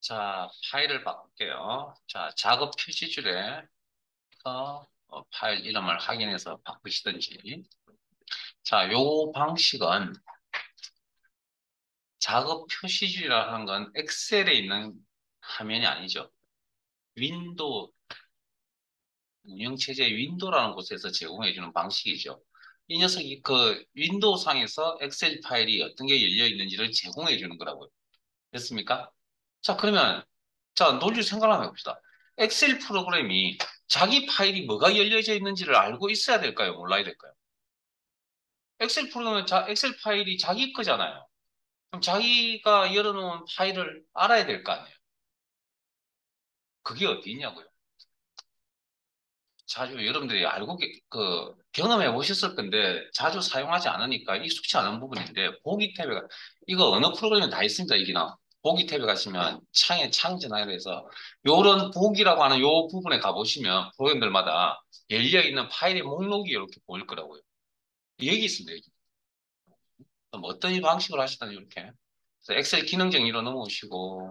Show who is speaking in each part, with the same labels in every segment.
Speaker 1: 자, 파일을 바꿀게요. 자, 작업 표시줄에 파일 이름을 확인해서 바꾸시든지. 자, 요 방식은 작업 표시줄이라는 건 엑셀에 있는 화면이 아니죠. 윈도우, 운영체제 윈도우라는 곳에서 제공해주는 방식이죠. 이 녀석이 그 윈도우 상에서 엑셀 파일이 어떤 게 열려 있는지를 제공해주는 거라고요. 됐습니까? 자, 그러면, 자, 논리 생각 한번 해봅시다. 엑셀 프로그램이 자기 파일이 뭐가 열려져 있는지를 알고 있어야 될까요? 몰라야 될까요? 엑셀 프로그램은 엑셀 파일이 자기 거잖아요. 그럼 자기가 열어놓은 파일을 알아야 될 거 아니에요? 그게 어디 있냐고요? 자주 여러분들이 경험해 보셨을 건데 자주 사용하지 않으니까 익숙치 않은 부분인데 보기 탭에 이거 어느 프로그램에 다 있습니다. 이기나 보기 탭에 가시면 창에 창 전환을 해서 요런 보기라고 하는 요 부분에 가보시면 프로그램들마다 열려 있는 파일의 목록이 이렇게 보일 거라고요. 여기 있습니다. 여기. 그럼 어떤 방식으로 하시든 이렇게 그래서 엑셀 기능 정의로 넘어오시고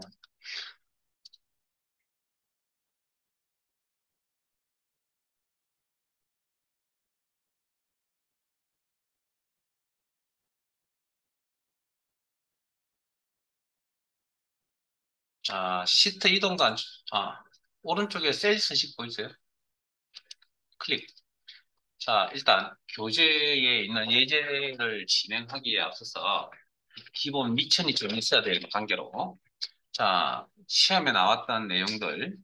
Speaker 1: 자 시트 이동도 오른쪽에 셀 쓰식 보이세요? 클릭. 자, 일단 교재에 있는 예제를 진행하기에 앞서서 기본 미천이 좀 있어야 되는 관계로 자, 시험에 나왔던 내용들을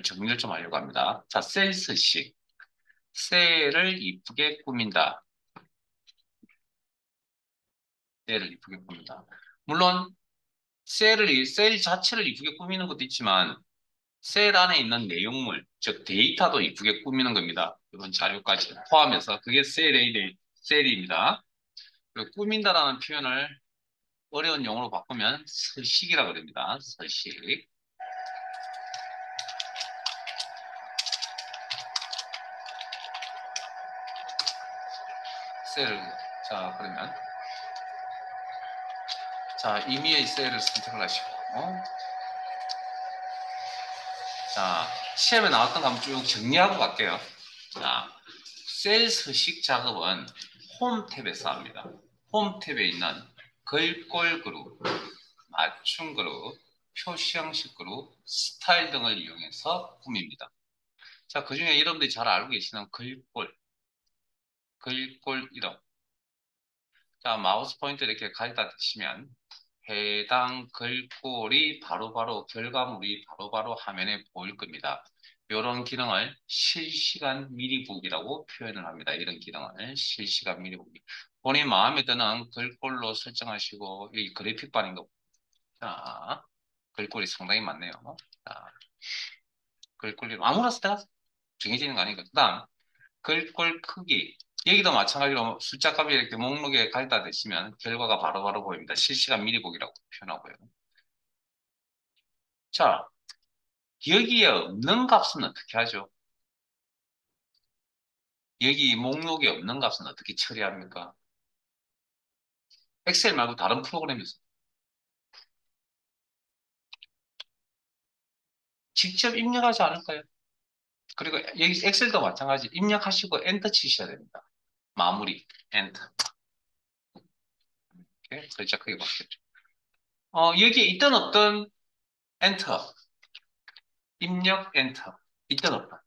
Speaker 1: 정리를 좀 하려고 합니다. 자, 셀스식. 셀을 이쁘게 꾸민다. 셀을 이쁘게 꾸민다. 물론 셀 자체를 이쁘게 꾸미는 것도 있지만 셀 안에 있는 내용물, 즉 데이터도 이쁘게 꾸미는 겁니다. 이런 자료까지 포함해서 그게 셀입니다. 그리고 꾸민다라는 표현을 어려운 용어로 바꾸면 서식이라고 그럽니다. 서식. 셀을. 자, 그러면. 자, 임의의 셀을 선택을 하시고. 자, 시험에 나왔던 거 한번 쭉 정리하고 갈게요. 자, 셀 서식 작업은 홈 탭에서 합니다. 홈 탭에 있는 글꼴 그룹, 맞춤 그룹, 표시 형식 그룹, 스타일 등을 이용해서 꾸밉니다. 자, 그 중에 여러분들이 잘 알고 계시는 글꼴 이름. 자, 마우스 포인트 이렇게 가져다 대시면 해당 글꼴이 바로바로 결과물이 바로바로 화면에 보일 겁니다. 이런 기능을 실시간 미리 보기라고 표현을 합니다. 이런 기능을 실시간 미리 보기. 본인 마음에 드는 글꼴로 설정하시고 여기 그래픽반인 거. 자, 글꼴이 상당히 많네요. 자, 글꼴이 아무나 쓰다 정해지는 거 아니니까. 그다음 글꼴 크기. 여기도 마찬가지로 숫자 값이 이렇게 목록에 가져다 대시면 결과가 바로바로 보입니다. 실시간 미리 보기라고 표현하고요. 자, 여기에 없는 값은 어떻게 하죠? 여기 목록에 없는 값은 어떻게 처리합니까? 엑셀 말고 다른 프로그램에서 직접 입력하지 않을까요? 그리고 여기 엑셀도 마찬가지. 입력하시고 엔터 치셔야 됩니다. 마무리, 엔터. 이렇게 글자 크게 바뀌었죠. 여기에 있든 없든 엔터. 입력, 엔터. 있든 없든.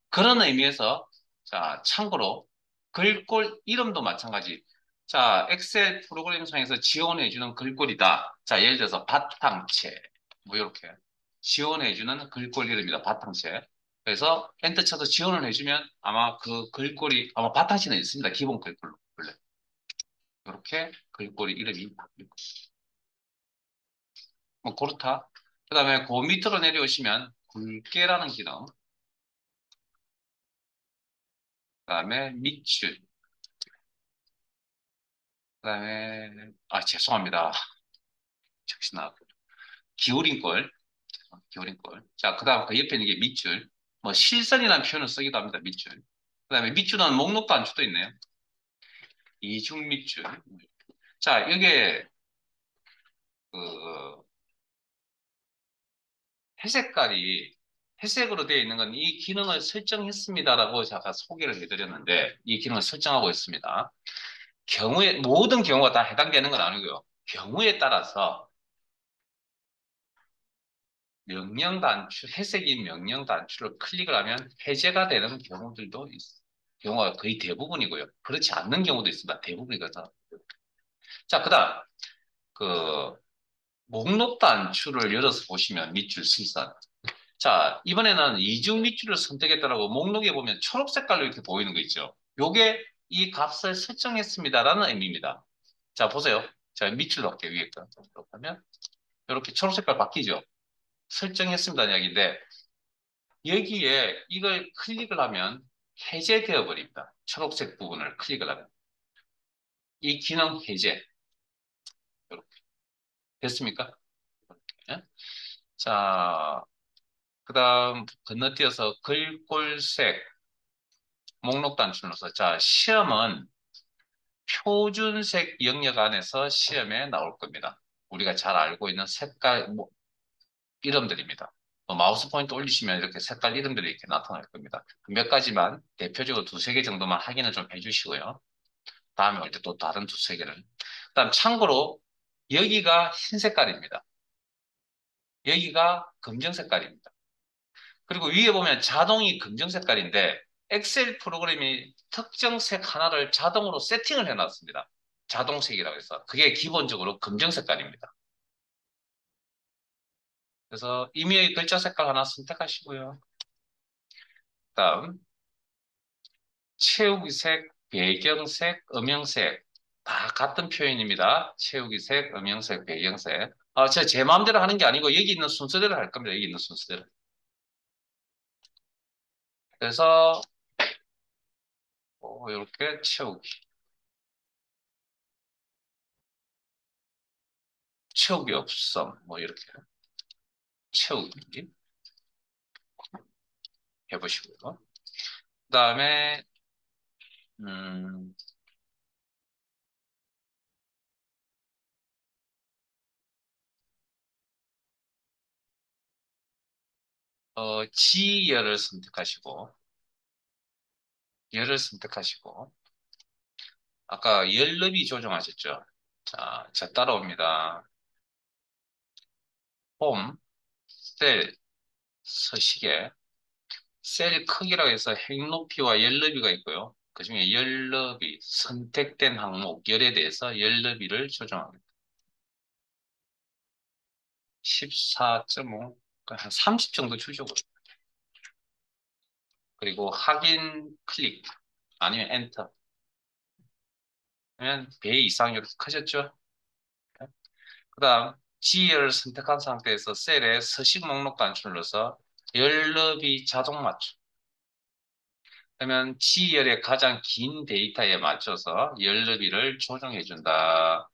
Speaker 1: 그런 의미에서 자, 참고로 글꼴 이름도 마찬가지. 자, 엑셀 프로그램상에서 지원해주는 글꼴이다. 자, 예를 들어서 바탕체. 뭐, 이렇게. 지원해주는 글꼴 이름이다. 바탕체. 그래서 엔터 쳐서 지원을 해주면 아마 그 글꼴이, 아마 바탕체는 있습니다. 기본 글꼴로. 원래. 이렇게 글꼴이 이름이 바뀌고. 뭐, 그렇다. 그 다음에 그 밑으로 내려오시면 굵게라는 기능. 그 다음에 밑줄. 그 다음에, 죄송합니다. 정신 나갔고. 기울인 꼴. 기울인 꼴. 자, 그 다음 그 옆에 있는 게 밑줄. 뭐, 실선이라는 표현을 쓰기도 합니다. 밑줄. 그 다음에 밑줄은 목록 단추도 있네요. 이중 밑줄. 자, 이게, 그, 회색깔이 회색으로 되어 있는 건 이 기능을 설정했습니다라고 제가 소개를 해드렸는데 이 기능을 설정하고 있습니다. 경우에 모든 경우가 다 해당되는 건 아니고요. 경우에 따라서 명령 단추, 회색인 명령 단추를 클릭을 하면 해제가 되는 경우들도 있어요. 경우가 거의 대부분이고요. 그렇지 않는 경우도 있습니다. 대부분이거든. 자, 그다음 그 목록 단추를 열어서 보시면 밑줄 실선. 자, 이번에는 이중 밑줄을 선택했다라고 목록에 보면 초록 색깔로 이렇게 보이는 거 있죠. 요게 이 값을 설정했습니다라는 의미입니다. 자, 보세요. 자, 밑줄 넣을게요. 위에 거. 이렇게 하면 이렇게 초록 색깔 바뀌죠. 설정했습니다는 이야기인데 여기에 이걸 클릭을 하면 해제되어 버립니다. 초록색 부분을 클릭을 하면. 이 기능 해제. 이렇게. 됐습니까? 예? 자, 그 다음 건너뛰어서 글꼴색 목록 단추로서 자, 시험은 표준색 영역 안에서 시험에 나올 겁니다. 우리가 잘 알고 있는 색깔 이름들입니다. 마우스 포인트 올리시면 이렇게 색깔 이름들이 이렇게 나타날 겁니다. 몇 가지만 대표적으로 두세 개 정도만 확인을 좀 해주시고요. 다음에 올 때 또 다른 두세 개를. 그다음 참고로 여기가 흰 색깔입니다. 여기가 검정 색깔입니다. 그리고 위에 보면 자동이 검정 색깔인데 엑셀 프로그램이 특정 색 하나를 자동으로 세팅을 해놨습니다. 자동색이라고 해서 그게 기본적으로 검정 색깔입니다. 그래서 임의의 글자 색깔 하나 선택하시고요. 다음 채우기색, 배경색, 음영색 다 같은 표현입니다. 채우기색, 음영색, 배경색. 제 마음대로 하는 게 아니고 여기 있는 순서대로 할 겁니다. 여기 있는 순서대로. 그래서 이렇게 채우기. 채우기 없음. 뭐 이렇게 채우기 해보시고요. 그다음에 음, 지열을 선택하시고 열을 선택하시고 아까 열너비 조정하셨죠? 자, 따라옵니다. 홈, 셀, 서식에 셀 크기라고 해서 행높이와 열너비가 있고요. 그중에 열너비, 선택된 항목, 열에 대해서 열너비를 조정합니다. 14.5, 한 30 정도 주죠. 그리고 확인 클릭, 아니면 엔터. 그러면 배 이상 이렇게 커졌죠? 그 다음, G열을 선택한 상태에서 셀에 서식 목록 단추를 넣어서 열너비 자동 맞춤. 그러면 G열의 가장 긴 데이터에 맞춰서 열너비를 조정해 준다.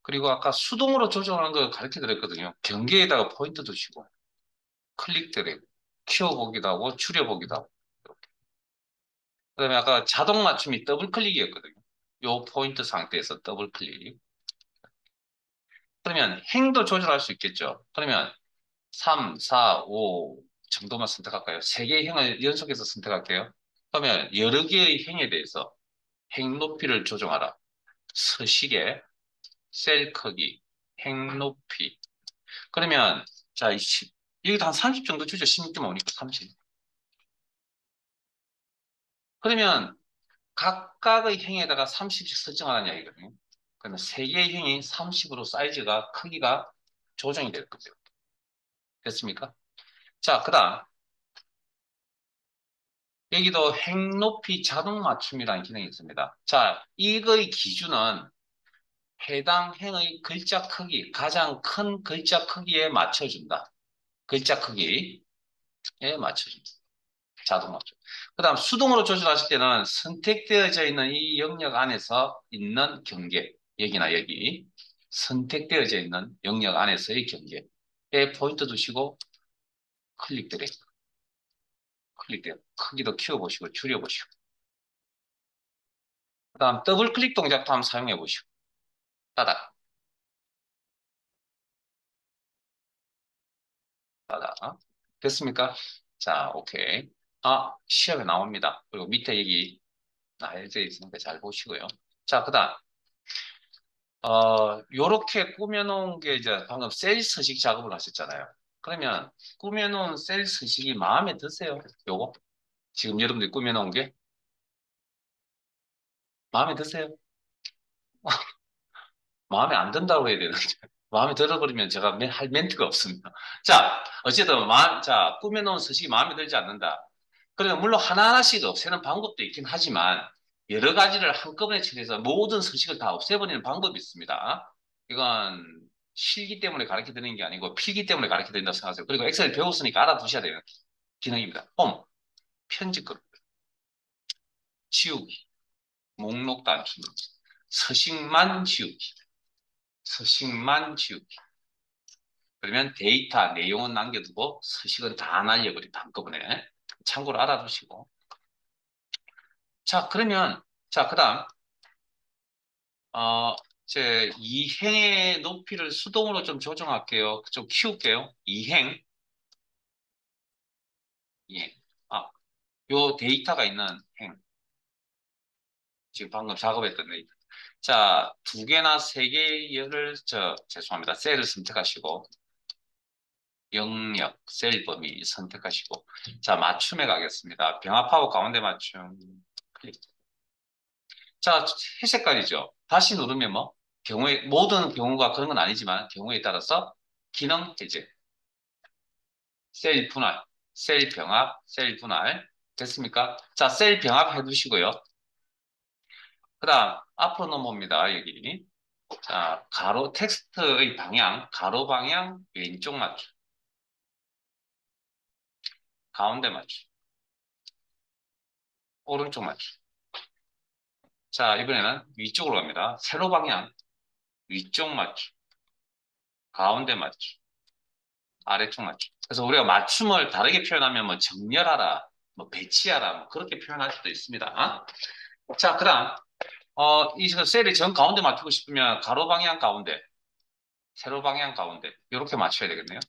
Speaker 1: 그리고 아까 수동으로 조정하는 거 가르쳐 드렸거든요. 경계에다가 포인트 두시고 클릭 드래그, 키워보기도 하고 줄여보기도 하고. 그다음에 아까 자동 맞춤이 더블 클릭이었거든요. 요 포인트 상태에서 더블 클릭. 그러면 행도 조절할 수 있겠죠. 그러면 3, 4, 5 정도만 선택할까요? 세 개의 행을 연속해서 선택할게요. 그러면 여러 개의 행에 대해서 행 높이를 조정하라. 서식에 셀 크기, 행 높이. 그러면 자, 여기도 한 30 정도 주죠. 16.5니까 30. 그러면 각각의 행에다가 30씩 설정하는 이야기거든요. 그러면 세 개의 행이 30으로 사이즈가 크기가 조정이 될 거죠. 됐습니까? 자, 그다음 여기도 행 높이 자동 맞춤이라는 기능이 있습니다. 자, 이거의 기준은 해당 행의 글자 크기, 가장 큰 글자 크기에 맞춰준다. 글자 크기에 맞춰준다. 자동 맞춤. 그 다음 수동으로 조절하실 때는 선택되어져 있는 이 영역 안에서 있는 경계, 여기나 여기 선택되어져 있는 영역 안에서의 경계에 포인트 두시고 클릭 드래그, 클릭 드래그. 크기도 키워보시고 줄여보시고 그다음 더블 클릭 동작도 한번 사용해 보시고. 따닥, 따닥. 됐습니까? 자, 오케이. 시험에 나옵니다. 그리고 밑에 여기 알려져 있으니까 잘 보시고요. 자, 그다음 요렇게 꾸며놓은 게 이제 방금 셀 서식 작업을 하셨잖아요. 그러면 꾸며놓은 셀 서식이 마음에 드세요? 요거? 지금 여러분들이 꾸며놓은 게 마음에 드세요? 마음에 안 든다고 해야 되는데 마음에 들어버리면 제가 할 멘트가 없습니다. 자, 어쨌든 자, 꾸며놓은 서식이 마음에 들지 않는다. 그러면 물론 하나하나씩 없애는 방법도 있긴 하지만 여러 가지를 한꺼번에 처리해서 모든 서식을 다 없애버리는 방법이 있습니다. 이건 실기 때문에 가르쳐 드리는 게 아니고 필기 때문에 가르쳐 드린다고 생각하세요. 그리고 엑셀 배웠으니까 알아두셔야 되는 기능입니다. 홈, 편집 그룹, 지우기, 목록 단축, 서식만 지우기, 서식만 지우기. 그러면 데이터, 내용은 남겨두고 서식은 다 날려버린다, 한꺼번에. 참고로 알아두시고. 자, 그러면, 자, 그 다음, 어, 제 이행의 높이를 수동으로 좀 조정할게요. 좀 키울게요. 이행. 아, 요 데이터가 있는 행. 지금 방금 작업했던 데이터. 자, 두 개나 세 개를, 죄송합니다. 셀을 선택하시고, 영역, 셀 범위 선택하시고, 자, 맞춤에 가겠습니다. 병합하고 가운데 맞춤. 클릭. 자, 회색깔이죠. 다시 누르면 뭐, 모든 경우가 그런 건 아니지만, 경우에 따라서 기능 해제, 셀 분할, 셀 병합, 셀 분할. 됐습니까? 자, 셀 병합 해두시고요. 그 다음, 앞으로 넘어옵니다, 여기. 자, 텍스트의 방향, 가로 방향, 왼쪽 맞춤, 가운데 맞춤, 오른쪽 맞춤. 자, 이번에는 위쪽으로 갑니다. 세로 방향, 위쪽 맞춤, 가운데 맞춤, 아래쪽 맞춤. 그래서 우리가 맞춤을 다르게 표현하면 뭐 정렬하라, 뭐 배치하라, 뭐 그렇게 표현할 수도 있습니다. 자, 그다음 이 셀이 정 가운데 맞추고 싶으면 가로 방향 가운데, 세로 방향 가운데 이렇게 맞춰야 되겠네요.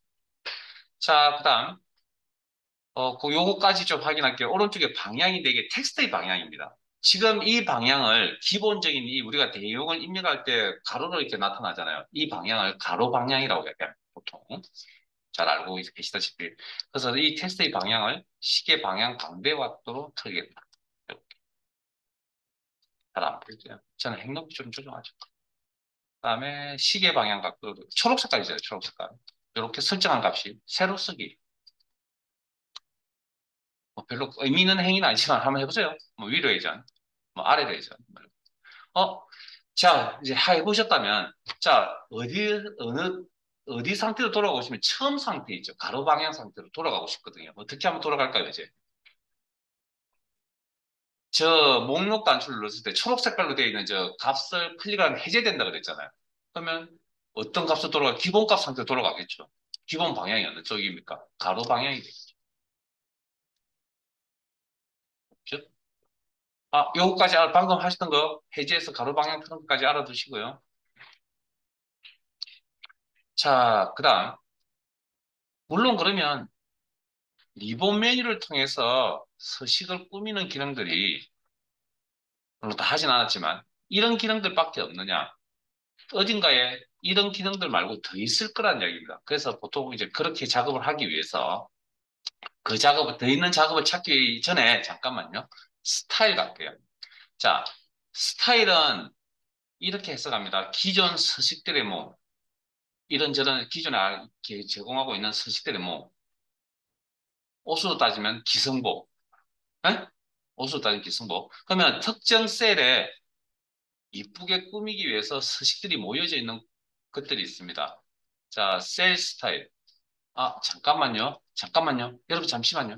Speaker 1: 자, 그다음 요거까지 좀 확인할게요. 오른쪽에 방향이 되게 텍스트의 방향입니다. 지금 이 방향을 기본적인 우리가 내용을 입력할 때 가로로 이렇게 나타나잖아요. 이 방향을 가로 방향이라고 얘기해요. 보통. 잘 알고 계시다시피. 그래서 이 텍스트의 방향을 시계 방향 방대각도로 틀겠다. 잘 안 보이죠? 저는 행동이 좀 조정하죠. 그다음에 시계 방향 각도 초록 색깔이죠. 초록 색깔. 이렇게 설정한 값이 세로 쓰기. 뭐 별로 의미 있는 행위는 아니지만 한번 해보세요. 뭐 위로 회전, 뭐 아래로 회전. 어, 자, 이제 해보셨다면, 자, 어디 상태로 돌아가고 싶으면 처음 상태 있죠. 가로 방향 상태로 돌아가고 싶거든요. 어떻게 하면 돌아갈까요, 이제? 저 목록 단추를 눌렀을 때 초록 색깔로 되어 있는 저 값을 클릭하면 해제된다 그랬잖아요. 그러면 어떤 값으로 기본 값 상태로 돌아가겠죠. 기본 방향이 어느 쪽입니까? 가로 방향이 되겠죠. 요거까지 방금 하셨던 거 해제해서 가로 방향 푸는 것까지 알아두시고요. 자, 그다음 물론 그러면 리본 메뉴를 통해서 서식을 꾸미는 기능들이 물론 다 하진 않았지만 이런 기능들밖에 없느냐? 어딘가에 이런 기능들 말고 더 있을 거란 이야기입니다. 그래서 보통 이제 그렇게 작업을 하기 위해서 더 있는 작업을 찾기 전에 잠깐만요. 스타일 갈게요. 자, 스타일은 이렇게 해석합니다. 기존 서식들의 이런저런 기존에 제공하고 있는 서식들의 옷으로 따지면 기성복, 에? 옷으로 따지면 기성복. 그러면 특정 셀에 이쁘게 꾸미기 위해서 서식들이 모여져 있는 것들이 있습니다. 자, 셀 스타일. 잠깐만요. 잠깐만요. 여러분, 잠시만요.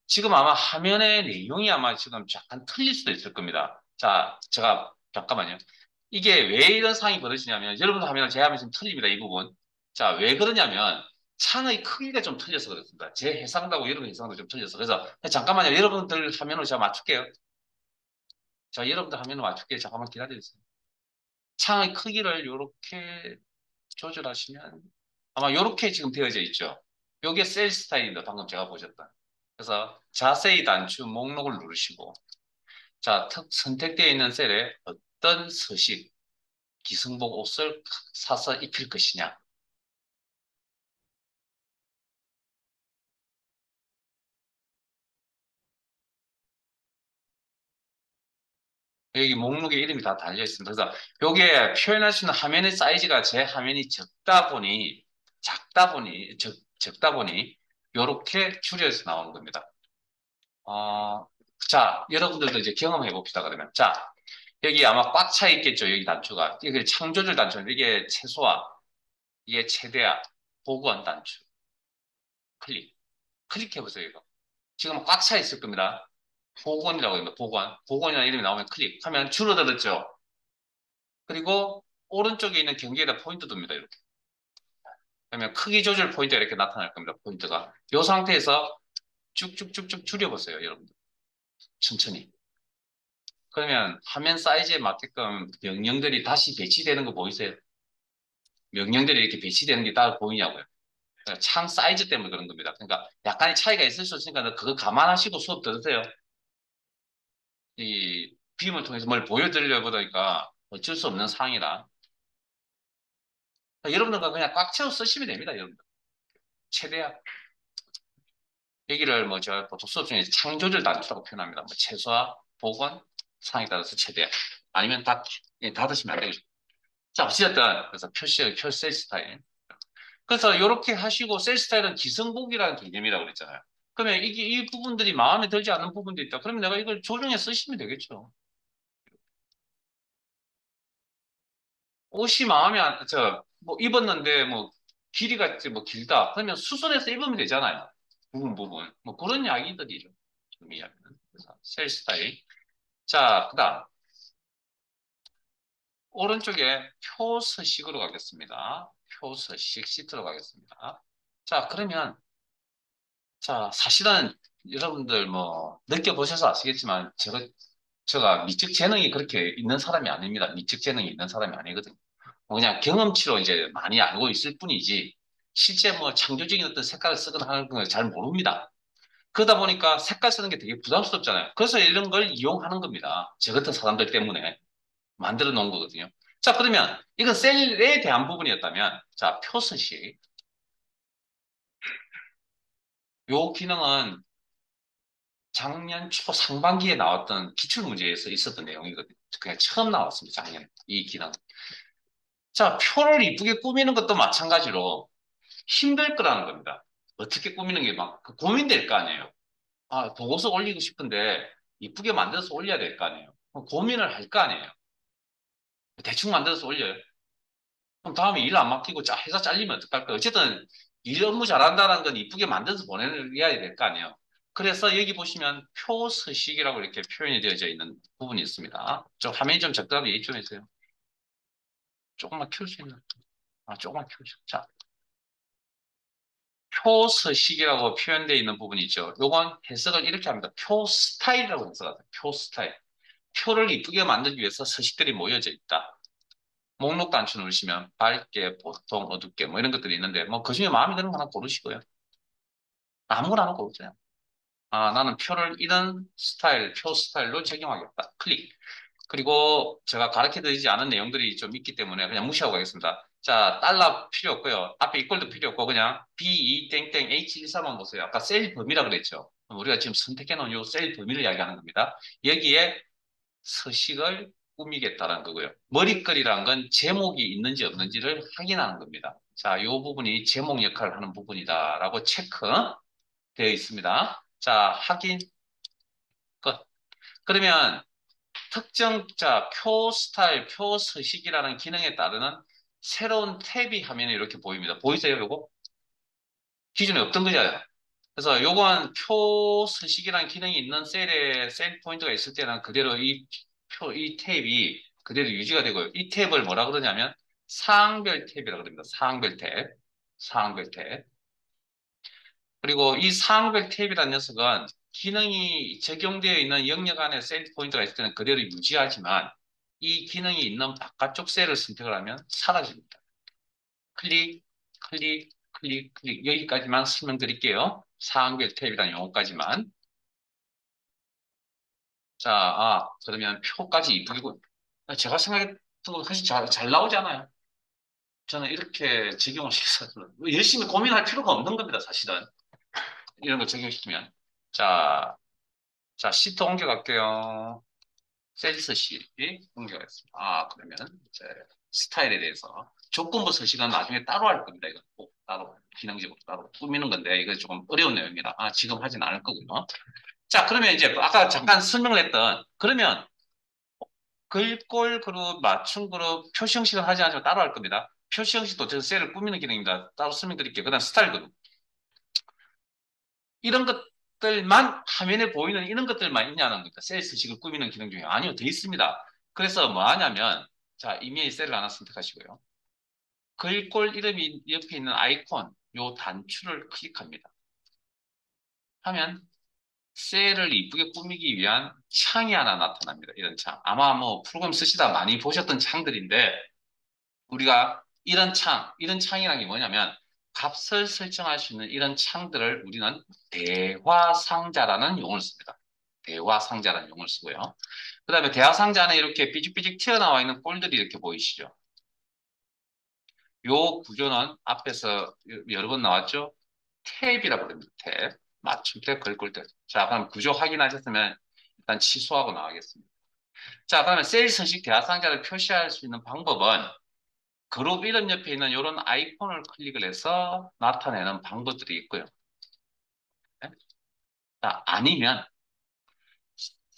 Speaker 1: 지금 아마 화면의 내용이 아마 지금 약간 틀릴 수도 있을 겁니다. 자, 제가, 잠깐만요. 이게 왜 이런 상황이 벌어지냐면, 여러분 화면을 제 화면 지금 틀립니다. 이 부분. 자, 왜 그러냐면, 창의 크기가 좀 틀려서 그렇습니다. 제 해상도하고 여러분 해상도 좀 틀려서. 그래서, 잠깐만요. 여러분들 화면으로 제가 맞출게요. 자, 여러분들 화면을 맞출게. 잠깐만 기다려주세요. 창의 크기를 이렇게 조절하시면 아마 이렇게 지금 되어져 있죠. 이게 셀 스타일입니다. 방금 제가 보셨다. 그래서 자세히 단추 목록을 누르시고 자, 선택되어 있는 셀에 어떤 서식, 기성복 옷을 사서 입힐 것이냐. 여기 목록에 이름이 다 달려 있습니다. 그래서 요게 표현할 수 있는 화면의 사이즈가 제 화면이 적다 보니 요렇게 줄여서 나오는 겁니다. 어, 자, 여러분들도 이제 경험해 봅시다, 그러면. 자, 여기 아마 꽉 차 있겠죠, 여기 단추가. 이게 창조절 단추, 이게 최소화, 이게 최대화, 보관 단추. 클릭. 클릭해보세요, 이거. 지금 꽉 차 있을 겁니다. 복원이라고 합니다. 복원. 복원이라는 이름이 나오면 클릭하면 줄어들었죠. 그리고 오른쪽에 있는 경계에다 포인트 둡니다. 이렇게. 그러면 크기 조절 포인트가 이렇게 나타날 겁니다. 포인트가. 이 상태에서 쭉쭉쭉쭉 줄여보세요, 여러분들. 천천히. 그러면 화면 사이즈에 맞게끔 명령들이 다시 배치되는 거 보이세요? 명령들이 이렇게 배치되는 게 따로 보이냐고요. 그러니까 창 사이즈 때문에 그런 겁니다. 그러니까 약간의 차이가 있을 수 있으니까 그거 감안하시고 수업 들으세요. 이 비움을 통해서 뭘 보여드리려고 하니까 어쩔 수 없는 상황이라. 여러분들과 그냥 꽉 채워 쓰시면 됩니다, 여러분들. 최대한. 여기를 뭐 저 보통 수업 중에 창조절 단추라고 표현합니다. 뭐 최소화, 복원, 상황에 따라서 최대한. 아니면 다, 예, 닫으시면 안 되겠죠. 자, 어찌됐든, 그래서 셀 스타일. 그래서 이렇게 하시고 셀 스타일은 기성복이라는 개념이라고 그랬잖아요. 그러면 이게 이 부분들이 마음에 들지 않는 부분도 있다. 그러면 내가 이걸 조정해 쓰시면 되겠죠. 옷이 마음에 안, 뭐 입었는데 뭐 길이가 뭐 길다. 그러면 수선해서 입으면 되잖아요. 부분. 뭐 그런 이야기들이죠. 좀 이야기는. 그래서 셀 스타일. 자, 그다음. 오른쪽에 표 서식으로 가겠습니다. 표 서식 시트로 가겠습니다. 자, 그러면 자, 사실은 여러분들 뭐 느껴보셔서 아시겠지만 제가 미적 재능이 그렇게 있는 사람이 아닙니다. 미적 재능이 있는 사람이 아니거든요. 뭐 그냥 경험치로 이제 많이 알고 있을 뿐이지 실제 뭐 창조적인 어떤 색깔을 쓰거나 하는 걸 잘 모릅니다. 그러다 보니까 색깔 쓰는 게 되게 부담스럽잖아요. 그래서 이런 걸 이용하는 겁니다. 저 같은 사람들 때문에 만들어 놓은 거거든요. 자, 그러면 이건 셀에 대한 부분이었다면 자, 표서식. 요 기능은 작년 초 상반기에 나왔던 기출문제에서 있었던 내용이거든요. 그냥 처음 나왔습니다, 작년. 이 기능. 자, 표를 이쁘게 꾸미는 것도 마찬가지로 힘들 거라는 겁니다. 어떻게 꾸미는 게 막 고민될 거 아니에요. 아, 보고서 올리고 싶은데 이쁘게 만들어서 올려야 될 거 아니에요. 그럼 고민을 할 거 아니에요. 대충 만들어서 올려요. 그럼 다음에 일 안 맡기고 회사 잘리면 어떡할까요? 어쨌든 일 업무 잘한다는 건 이쁘게 만들어서 보내야 될 거 아니에요. 그래서 여기 보시면 표서식이라고 이렇게 표현이 되어져 있는 부분이 있습니다. 좀 화면이 좀 적당하게 얘기 좀 해주세요. 조금만 키울 수 있나? 아, 조금만 키우죠. 자, 표서식이라고 표현되어 있는 부분이 있죠. 요건 해석을 이렇게 합니다. 표 스타일이라고 해석하세요. 표 스타일. 표를 이쁘게 만들기 위해서 서식들이 모여져 있다. 목록 단추 누르시면 밝게, 보통, 어둡게 뭐 이런 것들이 있는데 뭐 그중에 마음에 드는 거 하나 고르시고요. 아무거나 하나 고르세요. 아, 나는 표를 이런 스타일, 표 스타일로 적용하겠다. 클릭. 그리고 제가 가르쳐 드리지 않은 내용들이 좀 있기 때문에 그냥 무시하고 가겠습니다. 자, 달러 필요 없고요. 앞에 이꼴도 필요 없고 그냥 B2 땡땡 H14만 보세요. 아까 셀 범위라 그랬죠. 우리가 지금 선택해 놓은 요 셀 범위를 이야기하는 겁니다. 여기에 서식을 꾸미겠다는 거고요. 머리글이란 건 제목이 있는지 없는지를 확인하는 겁니다. 자, 이 부분이 제목 역할을 하는 부분이다라고 체크되어 있습니다. 자, 확인 끝. 그러면 특정 표 스타일, 표 서식이라는 기능에 따르는 새로운 탭이 화면에 이렇게 보입니다. 보이세요, 요거? 기존에 없던 거잖아요. 그래서 요건 표 서식이라는 기능이 있는 셀 포인트가 있을 때는 그대로 이 탭이 그대로 유지가 되고요. 이 탭을 뭐라 그러냐면 사항별 탭이라고 그럽니다. 사항별 탭. 사항별 탭. 그리고 이 사항별 탭이라는 녀석은 기능이 적용되어 있는 영역 안에 셀 포인트가 있을 때는 그대로 유지하지만 이 기능이 있는 바깥쪽 셀을 선택을 하면 사라집니다. 클릭, 클릭, 클릭, 클릭. 여기까지만 설명드릴게요. 사항별 탭이라는 용어까지만. 자, 그러면 표까지 이쁘고. 제가 생각해도 사실 잘 나오잖아요. 저는 이렇게 적용을 시켜서 열심히 고민할 필요가 없는 겁니다, 사실은. 이런 거 적용시키면. 자, 자, 시트 옮겨갈게요. 셀스 시 옮겨가겠습니다. 그러면 이제 스타일에 대해서 조건부 서식은 나중에 따로 할 겁니다. 이거 꼭 따로 기능적으로 따로 꾸미는 건데 이거 조금 어려운 내용이라 지금 하진 않을 거고요. 자, 그러면 이제 아까 잠깐 설명을 했던 그러면 글꼴 그룹, 맞춤 그룹, 표시 형식은 하지 않지만 따로 할 겁니다. 표시 형식도 저 셀을 꾸미는 기능입니다. 따로 설명드릴게요. 그다음 스타일 그룹. 이런 것들만 화면에 보이는 이런 것들만 있냐는 겁니다. 셀 서식을 꾸미는 기능 중에 아니요, 돼 있습니다. 그래서 뭐 하냐면 자, 이메일 셀을 하나 선택하시고요. 글꼴 이름이 옆에 있는 아이콘 요 단추를 클릭합니다. 하면 셀을 이쁘게 꾸미기 위한 창이 하나 나타납니다. 이런 창. 아마 뭐 프로그램 쓰시다 많이 보셨던 창들인데 우리가 이런 창이라는 게 뭐냐면 값을 설정할 수 있는 이런 창들을 우리는 대화상자라는 용어를 씁니다. 대화상자라는 용어를 쓰고요. 그 다음에 대화상자 안에 이렇게 삐죽삐죽 튀어나와 있는 꼴들이 이렇게 보이시죠? 요 구조는 앞에서 여러 번 나왔죠? 탭이라고 합니다. 탭. 맞춤 탭, 글꼴 탭. 자, 그럼 구조 확인하셨으면 일단 취소하고 나가겠습니다. 자, 그러면 셀 서식 대화상자를 표시할 수 있는 방법은 그룹 이름 옆에 있는 이런 아이콘을 클릭을 해서 나타내는 방법들이 있고요. 네? 자, 아니면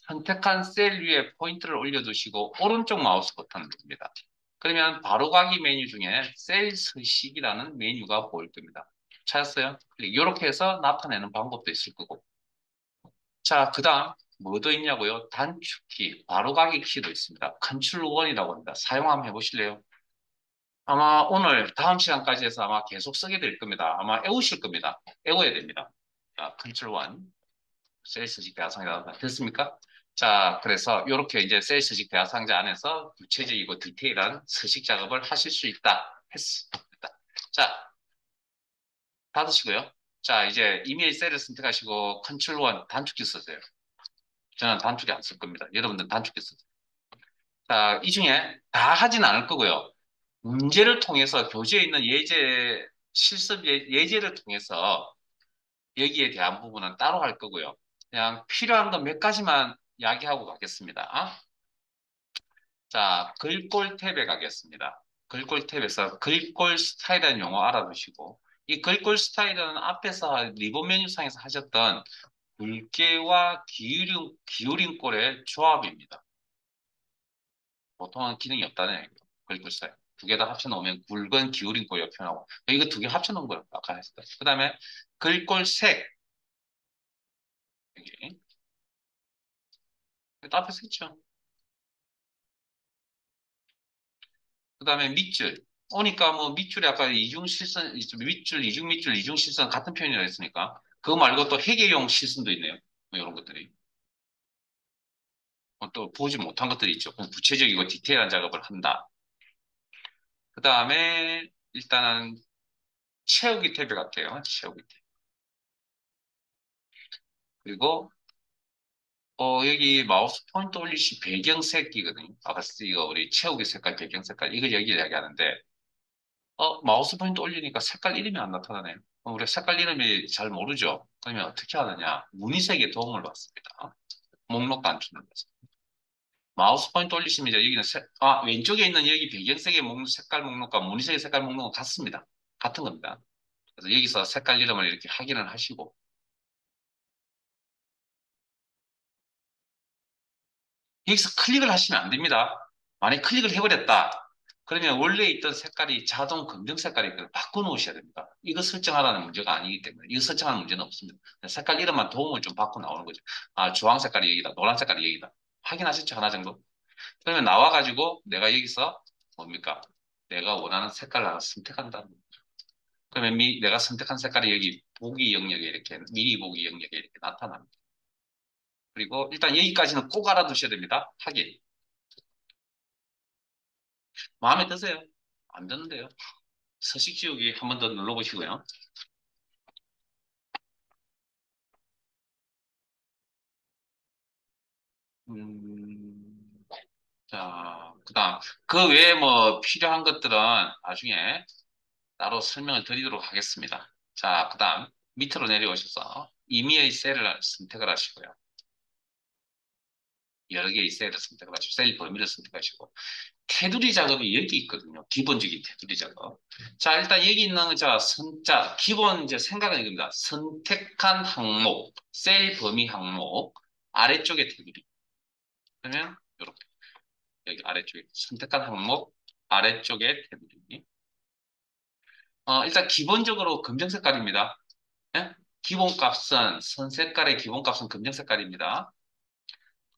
Speaker 1: 선택한 셀 위에 포인트를 올려두시고 오른쪽 마우스 버튼을 누릅니다. 그러면 바로가기 메뉴 중에 셀 서식이라는 메뉴가 보일 겁니다. 찾았어요? 이렇게 해서 나타내는 방법도 있을 거고. 자, 그 다음 뭐 더 있냐고요? 단축키, 바로가기 키도 있습니다. 컨트롤 1이라고 합니다. 사용 한번 해보실래요? 아마 오늘 다음 시간까지 해서 아마 계속 쓰게 될 겁니다. 아마 애우실 겁니다. 애워야 됩니다. 자, 컨트롤 1, 셀스직 대화상자 됐습니까? 자, 그래서 이렇게 이제 셀스직 대화상자 안에서 구체적이고 디테일한 서식 작업을 하실 수 있다. 됐다. 자, 닫으시고요. 자, 이제 이메일 셀을 선택하시고 컨트롤 1 단축키 쓰세요. 저는 단축키 안 쓸 겁니다. 여러분들 단축키 쓰세요. 자, 이 중에 다 하진 않을 거고요. 문제를 통해서 교재에 있는 실습 예제를 통해서 여기에 대한 부분은 따로 할 거고요. 그냥 필요한 거 몇 가지만 이야기하고 가겠습니다. 자, 글꼴 탭에 가겠습니다. 글꼴 탭에서 글꼴 스타일이라는 용어 알아두시고 이 글꼴 스타일은 앞에서 리본 메뉴상에서 하셨던 굵게와 기울인 꼴의 조합입니다. 보통은 기능이 없다는 얘기예요. 글꼴 스타일. 두 개 다 합쳐놓으면 굵은 기울인 꼴 옆에 나오고 이거 두 개 합쳐놓은 거예요. 아까 했을 때. 그 다음에 글꼴 색. 여기. 앞에서 했죠. 그 다음에 밑줄. 오니까 뭐 밑줄이 아까 이중실선, 밑줄, 이중밑줄, 이중실선 같은 표현이라 했으니까 그거 말고 또 회계용 실선도 있네요. 뭐 이런 것들이. 또 보지 못한 것들이 있죠. 구체적이고 디테일한 작업을 한다. 그 다음에 일단은 채우기 탭에 갈게요. 채우기 탭. 그리고 여기 마우스 포인트 올리시 배경색이거든요. 아까 이거 우리 채우기 색깔, 배경 색깔 이거 여기 이야기하는데 마우스 포인트 올리니까 색깔 이름이 안 나타나네요. 우리 색깔 이름이 잘 모르죠? 그러면 어떻게 하느냐? 무늬색의 도움을 받습니다. 목록 단추를 눌러서. 마우스 포인트 올리시면 이제 여기는 왼쪽에 있는 여기 배경색의 색깔 목록과 무늬색의 색깔 목록은 같습니다. 같은 겁니다. 그래서 여기서 색깔 이름을 이렇게 확인을 하시고 여기서 클릭을 하시면 안 됩니다. 만약 클릭을 해버렸다. 그러면 원래 있던 색깔이 자동 검정 색깔이 바꿔놓으셔야 됩니다. 이거 설정하라는 문제가 아니기 때문에 이거 설정하는 문제는 없습니다. 색깔 이름만 도움을 좀 받고 나오는 거죠. 주황 색깔이 여기다, 노란 색깔이 여기다. 확인하셨죠? 하나 정도? 그러면 나와가지고 내가 여기서 뭡니까? 내가 원하는 색깔을 하나 선택한다. 그러면 내가 선택한 색깔이 여기 보기 영역에 이렇게 미리 보기 영역에 이렇게 나타납니다. 그리고 일단 여기까지는 꼭 알아두셔야 됩니다. 하기. 마음에 드세요? 안 드는데요. 서식 지우기 한 번 더 눌러보시고요. 음, 자, 그다음 그 외에 뭐 필요한 것들은 나중에 따로 설명을 드리도록 하겠습니다. 자, 그다음 밑으로 내려오셔서 임의의 셀을 선택을 하시고요. 여러 개의 셀을 선택을 하시고 셀 범위를 선택하시고 테두리 작업이 여기 있거든요. 기본적인 테두리 작업. 자, 일단 여기 있는 자, 기본 이제 생각은 이겁니다. 선택한 항목, 셀 범위 항목, 아래쪽에 테두리. 그러면 이렇게 여기 아래쪽에 선택한 항목, 아래쪽에 테두리. 일단 기본적으로 검정 색깔입니다. 예? 기본값은 선 색깔의 기본값은 검정 색깔입니다.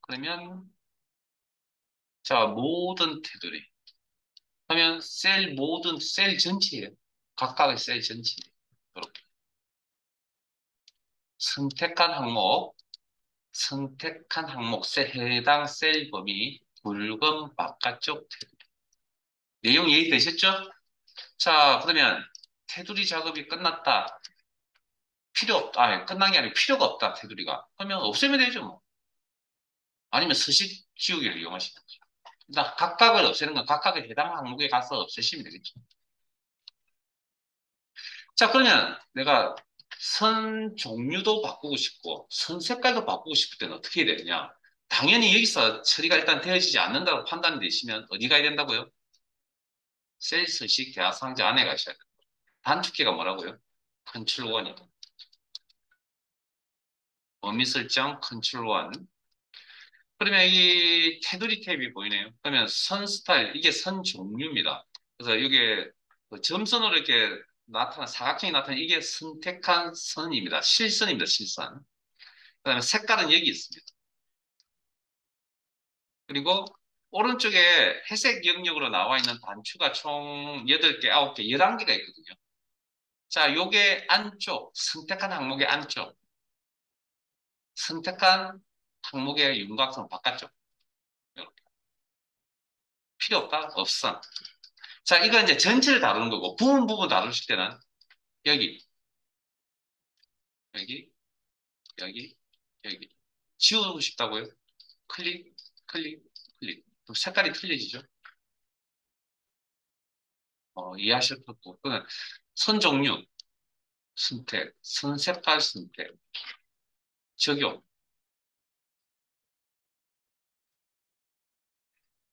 Speaker 1: 그러면 자, 모든 테두리. 그러면 셀 모든 셀 전체예요. 각각의 셀 전체. 이렇게 선택한 항목, 선택한 항목, 해당 셀 범위, 붉은 바깥쪽 테두리. 내용 이해되셨죠? 자, 그러면 테두리 작업이 끝났다. 필요 없다. 아니, 끝난 게 아니고 필요가 없다. 테두리가. 그러면 없애면 되죠, 뭐. 아니면 서식 지우기를 이용하시는 거죠. 일단 각각을 없애는 건 각각의 해당 항목에 가서 없애시면 되겠죠. 자, 그러면 내가 선 종류도 바꾸고 싶고, 선 색깔도 바꾸고 싶을 때는 어떻게 해야 되느냐? 당연히 여기서 처리가 일단 되어지지 않는다고 판단이 되시면 어디 가야 된다고요? 셀 서식 대화 상자 안에 가셔야 돼요. 단축키가 뭐라고요? 컨트롤 1이다. 범위 설정 컨트롤 1. 그러면 이 테두리 탭이 보이네요. 그러면 선 스타일, 이게 선 종류입니다. 그래서 이게 그 점선으로 이렇게 사각형이 나타나는 이게 선택한 선입니다. 실선입니다, 실선. 그다음에 색깔은 여기 있습니다. 그리고 오른쪽에 회색 영역으로 나와 있는 단추가 총 8개, 9개, 11개가 있거든요. 자, 요게 안쪽, 선택한 항목의 안쪽, 선택한 항목의 윤곽선 바깥쪽. 이렇게. 필요 없다? 없어. 자, 이건 이제 전체를 다루는 거고, 부분 다루실 때는 여기, 여기, 여기, 여기. 지우고 싶다고요? 클릭, 클릭, 클릭. 그럼 색깔이 틀려지죠? 이해하셨고, 그는 선 종류, 선택, 선 색깔 선택, 적용,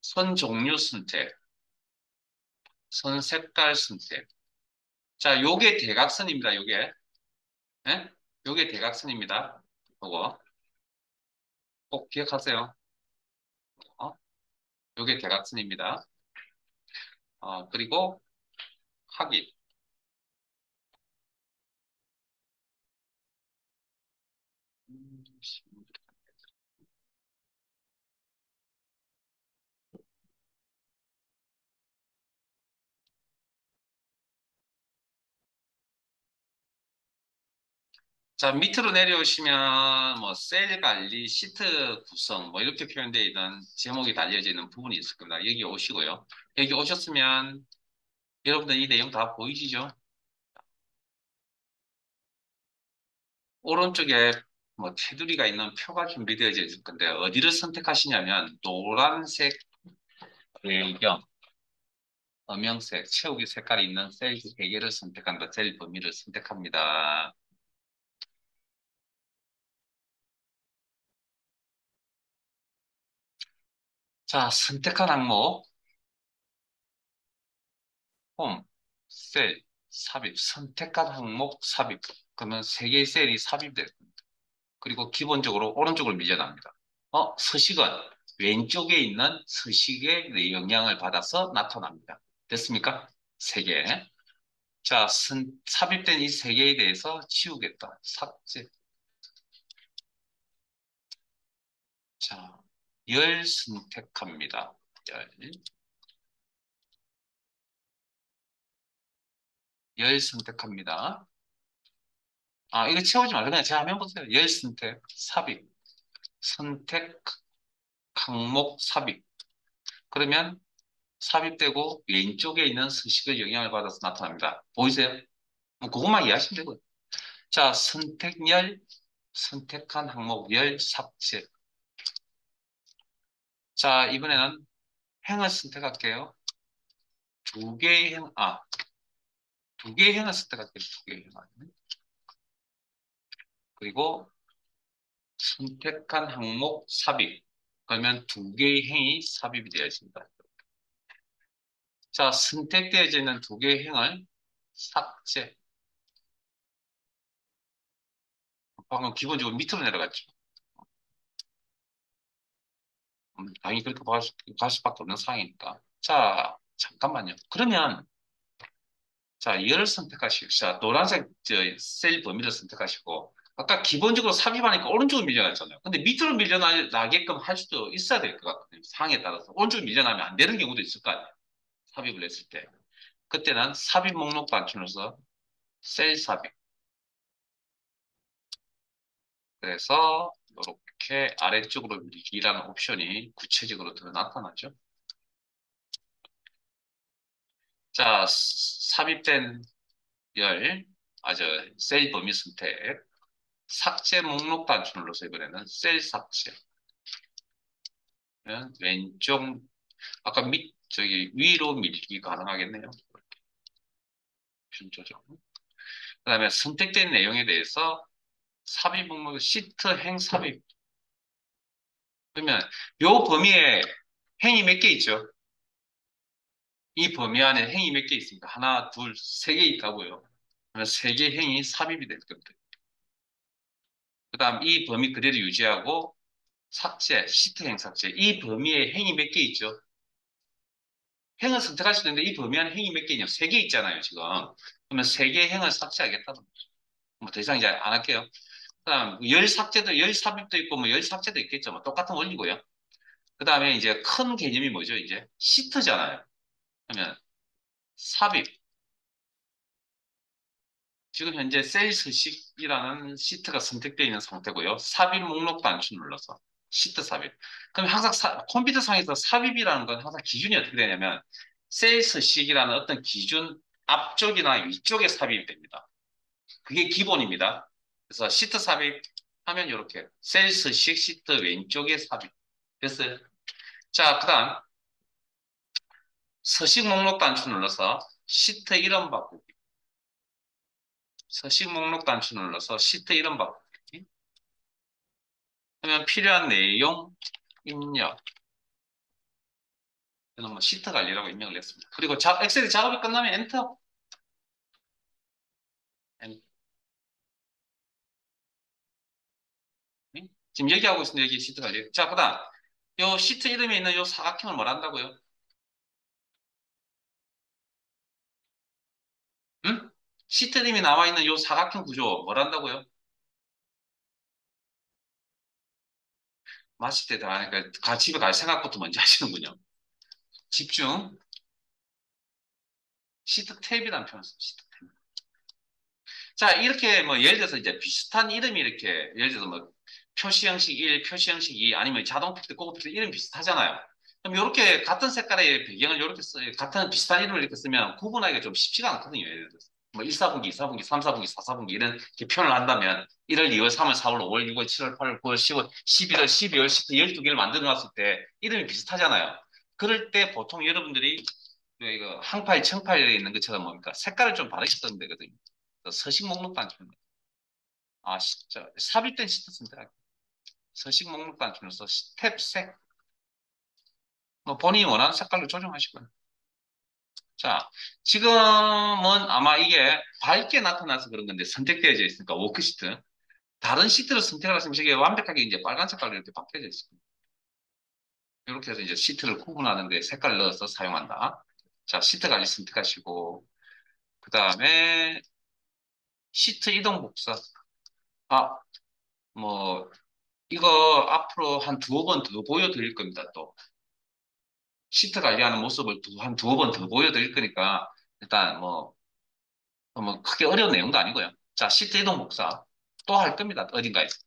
Speaker 1: 선 종류 선택, 선 색깔 선택. 자, 요게 대각선입니다, 요게. 예? 요게 대각선입니다. 요거. 꼭 기억하세요. 어? 요게 대각선입니다. 그리고 하기. 자, 밑으로 내려오시면 뭐 셀 관리, 시트 구성 뭐 이렇게 표현되어 있는 제목이 달려져 있는 부분이 있을 겁니다. 여기 오시고요. 여기 오셨으면 여러분들 이 내용 다 보이시죠? 오른쪽에 뭐 테두리가 있는 표가 준비되어져 있을 건데 어디를 선택하시냐면 노란색 배경, 음영색, 채우기 색깔이 있는 셀 3개를 선택한다. 셀 범위를 선택합니다. 자, 선택한 항목, 홈, 셀, 삽입, 선택한 항목, 삽입. 그러면 3개의 셀이 삽입돼요. 그리고 기본적으로 오른쪽으로 밀려납니다. 서식은 왼쪽에 있는 서식의 영향을 받아서 나타납니다. 됐습니까? 3개. 자, 삽입된 이 3개에 대해서 지우겠다. 삭제. 자, 열 선택합니다. 열. 열 선택합니다. 이거 채우지 말고 그냥 제 화면 보세요. 열 선택, 삽입. 선택 항목 삽입. 그러면 삽입되고 왼쪽에 있는 서식의 영향을 받아서 나타납니다. 보이세요? 뭐 그것만 이해하시면 되고요. 자, 선택열, 선택한 항목 열 삭제. 자, 이번에는 행을 선택할게요. 두 개의 행을 선택할게요. 두 개의 행. 그리고 선택한 항목 삽입. 그러면 두 개의 행이 삽입이 되어 있습니다. 자, 선택되어져 있는 두 개의 행을 삭제. 방금 기본적으로 밑으로 내려갔죠. 당연히 그렇게 갈 수밖에 없는 상황이니까. 자, 잠깐만요. 그러면, 자, 열을 선택하시고, 자, 노란색 셀 범위를 선택하시고, 아까 기본적으로 삽입하니까 오른쪽으로 밀려났잖아요. 근데 밑으로 밀려나게끔 할 수도 있어야 될 것 같거든요. 상황에 따라서. 오른쪽으로 밀려나면 안 되는 경우도 있을 거 아니에요. 삽입을 했을 때. 그때는 삽입 목록 단추로서 셀 삽입. 그래서 이렇게 아래쪽으로 밀기라는 옵션이 구체적으로 나타나죠. 자, 삽입된 열, 저 셀 범위 선택, 삭제 목록 단추 눌러서 이번에는 셀 삭제. 왼쪽, 아까 위로 밀기 가능하겠네요. 옵션 조정. 그 다음에 선택된 내용에 대해서 삽입 목록 시트 행 삽입. 그러면 요 범위에 행이 몇 개 있죠? 이 범위 안에 행이 몇 개 있습니까? 하나, 둘, 세 개 있다고요. 그러면 세 개 행이 삽입이 될 겁니다. 그 다음 이 범위 그대로 유지하고 삭제, 시트 행 삭제. 이 범위에 행이 몇 개 있죠? 행을 선택할 수 있는데 이 범위 안에 행이 몇 개 있냐? 세 개 있잖아요, 지금. 그러면 세 개의 행을 삭제하겠다는 거죠. 뭐 더 이상 이제 안 할게요. 그 다음 열 삭제도, 열 삽입도 있고 뭐 열 삭제도 있겠죠. 뭐 똑같은 원리고요. 그 다음에 이제 큰 개념이 뭐죠? 이제 시트잖아요. 그러면 삽입. 지금 현재 셀 서식이라는 시트가 선택되어 있는 상태고요. 삽입 목록 단추 눌러서 시트 삽입. 그럼 항상 컴퓨터 상에서 삽입이라는 건 항상 기준이 어떻게 되냐면 셀 서식이라는 어떤 기준 앞쪽이나 위쪽에 삽입이 됩니다. 그게 기본입니다. 그래서 시트 삽입 하면 이렇게 셀 서식 시트 왼쪽에 삽입. 됐어요? 자, 그다음 서식 목록 단추 눌러서 시트 이름 바꾸기. 서식 목록 단추 눌러서 시트 이름 바꾸기. 그러면 필요한 내용 입력. 저는 뭐 시트 관리라고 입력을 했습니다. 그리고 엑셀이 작업이 끝나면 엔터. 지금 얘기하고 있습니다. 여기 시트 관리. 자, 그다음 요 시트 이름에 있는 요 사각형을 뭘 한다고요? 응? 시트 이름이 나와 있는 요 사각형 구조 뭘 한다고요? 마실 때 들어가니까 집에 갈 생각부터 먼저 하시는군요. 집중. 시트 탭이라는 표현을 씁니다. 시트 탭. 자, 이렇게 뭐 예를 들어서 이제 비슷한 이름이 이렇게 예를 들어서 뭐 표시 형식 1, 표시 형식 2 아니면 자동 필터, 고급 필터 이름 비슷하잖아요. 그럼 이렇게 같은 색깔의 배경을 이렇게 같은 비슷한 이름을 이렇게 쓰면 구분하기가 좀 쉽지가 않거든요. 예를 들어서 뭐 1사분기, 2사분기, 3사분기, 4사분기 이런 이렇게 표현을 한다면 1월, 2월, 3월, 4월, 5월, 6월, 7월, 8월, 9월, 10월, 11월, 12월, 10월 12개를 만들어 놨을 때 이름이 비슷하잖아요. 그럴 때 보통 여러분들이 이거 항파일, 청파일에 있는 것처럼 뭡니까? 색깔을 좀 다르게 쓰면 되거든요. 서식 목록 단추입니다. 아, 진짜. 삽입된 시트 선택하기. 서식 목록 단추로서 스텝 색. 뭐 본인이 원하는 색깔로 조정하시고요. 자, 지금은 아마 이게 밝게 나타나서 그런 건데 선택되어져 있으니까 워크시트. 다른 시트를 선택을 하시면 이게 완벽하게 이제 빨간 색깔로 이렇게 바뀌어져 있습니다. 이렇게 해서 이제 시트를 구분하는 데 색깔을 넣어서 사용한다. 자, 시트 관리 선택하시고, 그 다음에 시트 이동 복사. 아, 뭐, 이거 앞으로 한 두어 번 더 보여드릴 겁니다, 또. 시트 관리하는 모습을 한 두어 번 더 보여드릴 거니까, 일단 뭐, 크게 어려운 내용도 아니고요. 자, 시트 이동 복사. 또 할 겁니다, 어딘가에서.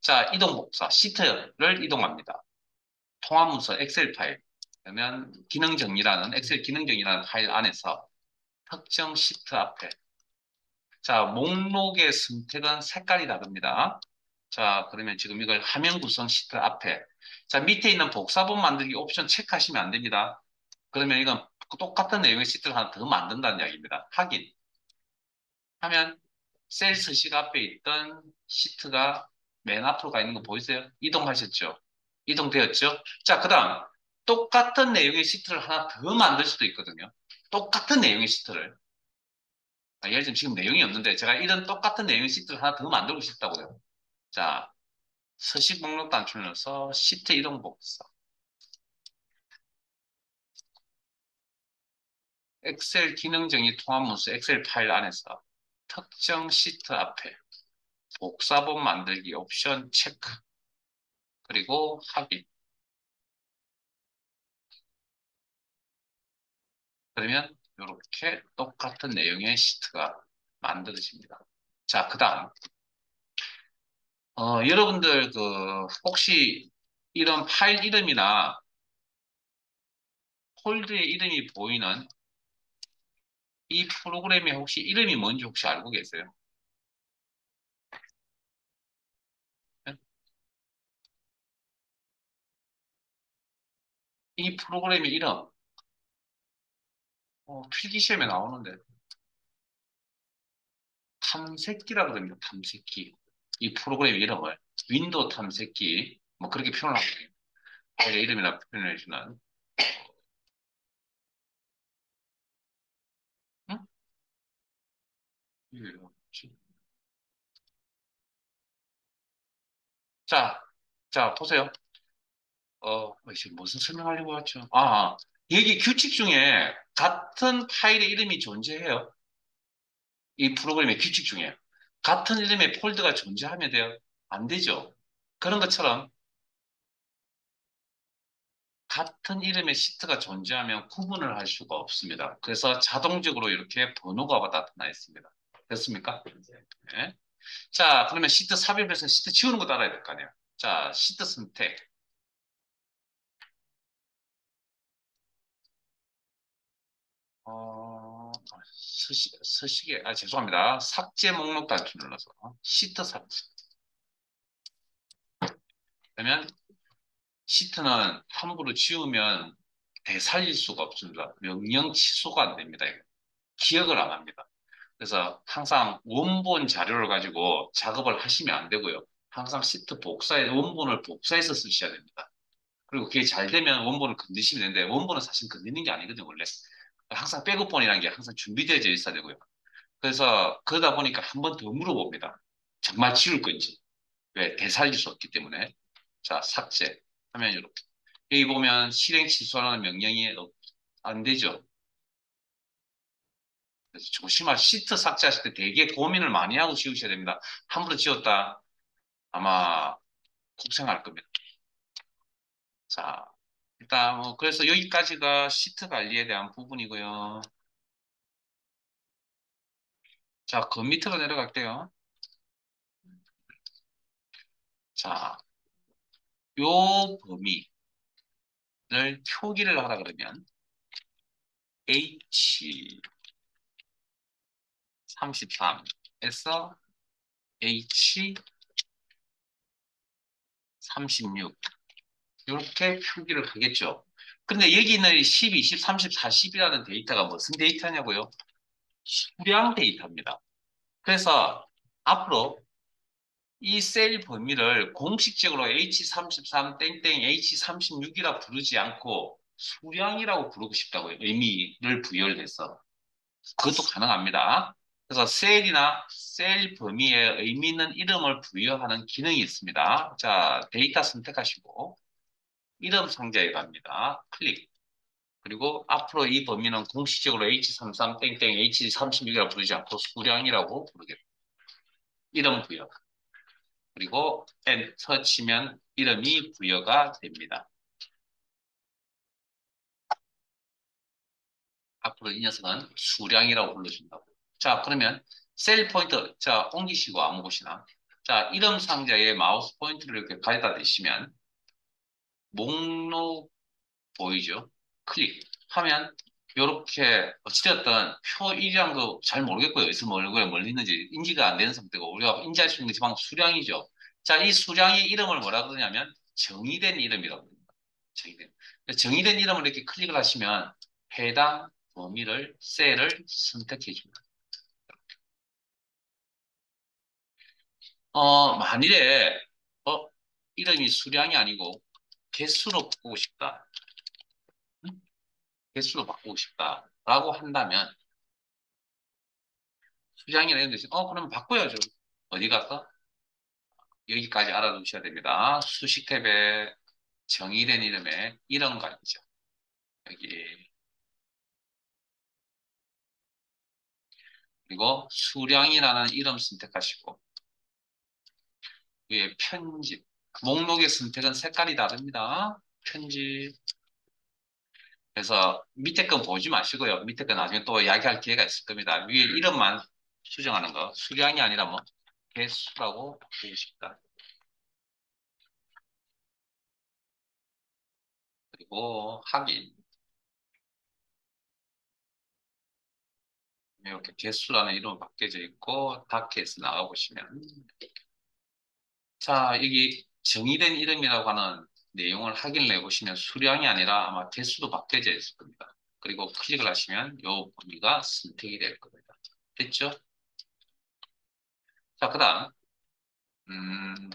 Speaker 1: 자, 이동 복사, 시트를 이동합니다. 통합문서 엑셀 파일, 그러면 기능 정리라는 엑셀 기능 정리라는 파일 안에서 특정 시트 앞에 자, 목록의 선택은 색깔이 다릅니다. 자, 그러면 지금 이걸 화면 구성 시트 앞에 자, 밑에 있는 복사본 만들기 옵션 체크하시면 안 됩니다. 그러면 이건 똑같은 내용의 시트를 하나 더 만든다는 이야기입니다. 확인 하면 셀 서식 앞에 있던 시트가 맨 앞으로 가 있는 거 보이세요? 이동하셨죠? 이동되었죠? 자, 그 다음 똑같은 내용의 시트를 하나 더 만들 수도 있거든요. 똑같은 내용의 시트를. 예를 들면 지금 내용이 없는데 제가 이런 똑같은 내용의 시트를 하나 더 만들고 싶다고요. 자, 서식 목록 단추를 넣어서 시트 이동 복사. 엑셀 기능 정의 통합 문서 엑셀 파일 안에서 특정 시트 앞에 복사본 만들기 옵션 체크. 그리고 확인. 그러면 이렇게 똑같은 내용의 시트가 만들어집니다. 자, 그 다음. 여러분들 혹시 이런 파일 이름이나 폴드의 이름이 보이는 이 프로그램의 혹시 이름이 뭔지 혹시 알고 계세요? 이 프로그램의 이름, 필기시험에 나오는데 탐색기라 그럽니다. 탐색기. 이 프로그램 이름을 윈도우 탐색기 뭐 그렇게 표현하거든요. 파일의 이름이나 표현해 주는. 응? 이게 뭐지? 자, 자 보세요. 지금 무슨 설명하려고 했죠? 여기 규칙 중에 같은 파일의 이름이 존재해요. 이 프로그램의 규칙 중에 같은 이름의 폴더가 존재하면 돼요. 안 되죠. 그런 것처럼 같은 이름의 시트가 존재하면 구분을 할 수가 없습니다. 그래서 자동적으로 이렇게 번호가 나타나 있습니다. 됐습니까? 네. 자, 그러면 시트 삽입해서 시트 지우는 것도 알아야 될 거 아니에요. 자, 시트 선택. 서식에, 죄송합니다. 삭제 목록 단추 눌러서 시트 삭제. 그러면 시트는 함부로 지우면 되살릴 수가 없습니다. 명령 취소가 안 됩니다. 기억을 안 합니다. 그래서 항상 원본 자료를 가지고 작업을 하시면 안 되고요. 항상 시트 복사해, 원본을 복사해서 쓰셔야 됩니다. 그리고 그게 잘 되면 원본을 건드시면 되는데 원본은 사실 건드는 게 아니거든요, 원래. 항상 백업본이라는 게 항상 준비되어져 있어야 되고요. 그래서 그러다 보니까 한 번 더 물어봅니다. 정말 지울 건지. 왜? 되살릴 수 없기 때문에. 자, 삭제. 하면 이렇게. 여기 보면 실행 취소하는 명령이 안 되죠. 그래서 시트 삭제하실 때 되게 고민을 많이 하고 지우셔야 됩니다. 함부로 지웠다. 아마 고생할 겁니다. 자, 일단 그래서 여기까지가 시트 관리에 대한 부분이고요. 자, 그 밑으로 내려갈게요. 자, 요 범위를 표기를 하라 그러면 H33에서 H36 이렇게 표기를 하겠죠. 근데 여기는 10, 20, 30, 40이라는 데이터가 무슨 데이터냐고요? 수량 데이터입니다. 그래서 앞으로 이 셀 범위를 공식적으로 H33 땡땡 H36이라 부르지 않고 수량이라고 부르고 싶다고요. 의미를 부여를 해서. 그것도 가능합니다. 그래서 셀이나 셀 범위에 의미 있는 이름을 부여하는 기능이 있습니다. 자, 데이터 선택하시고 이름 상자에 갑니다. 클릭. 그리고 앞으로 이 범위는 공식적으로 H33 땡땡 H36이라고 부르지 않고 수량이라고 부르겠습니다. 이름 부여. 그리고 엔터 치면 이름이 부여가 됩니다. 앞으로 이 녀석은 수량이라고 불러준다고. 자, 그러면 셀 포인트, 자, 옮기시고 아무 곳이나. 자, 이름 상자에 마우스 포인터를 이렇게 가져다 대시면 목록 보이죠? 클릭하면 이렇게 어찌되었든 표 1이란 거 잘 모르겠고요. 어디서 멀리 있는지 인지가 안 되는 상태고 우리가 인지할 수 있는 게 지방 수량이죠. 자, 이 수량의 이름을 뭐라 그러냐면 정의된 이름이라고 합니다. 정의된. 정의된 이름을 이렇게 클릭을 하시면 해당 범위를 셀을 선택해 줍니다. 만일에 어, 이름이 수량이 아니고 개수로 바꾸고 싶다. 응? 개수로 바꾸고 싶다라고 한다면 수량이라 이런 데 있어요. 그러면 바꿔야죠. 어디 가서? 여기까지 알아두셔야 됩니다. 수식 탭에 정의된 이름에 이런 거 있죠. 여기. 그리고 수량이라는 이름 선택하시고 위에 편집. 목록의 선택은 색깔이 다릅니다. 편집. 그래서 밑에 건 보지 마시고요. 밑에 건 나중에 또 이야기할 기회가 있을 겁니다. 위에 이름만 수정하는 거. 수량이 아니라 뭐 개수라고 바꾸고 싶다. 그리고 확인. 이렇게 개수라는 이름으로 바뀌어져 있고 다케에서 나가보시면 자 여기 정의된 이름이라고 하는 내용을 확인을 해보시면 수량이 아니라 아마 개수로 바뀌어져 있을 겁니다. 그리고 클릭을 하시면 이 범위가 선택이 될 겁니다. 됐죠? 자, 그 다음 음,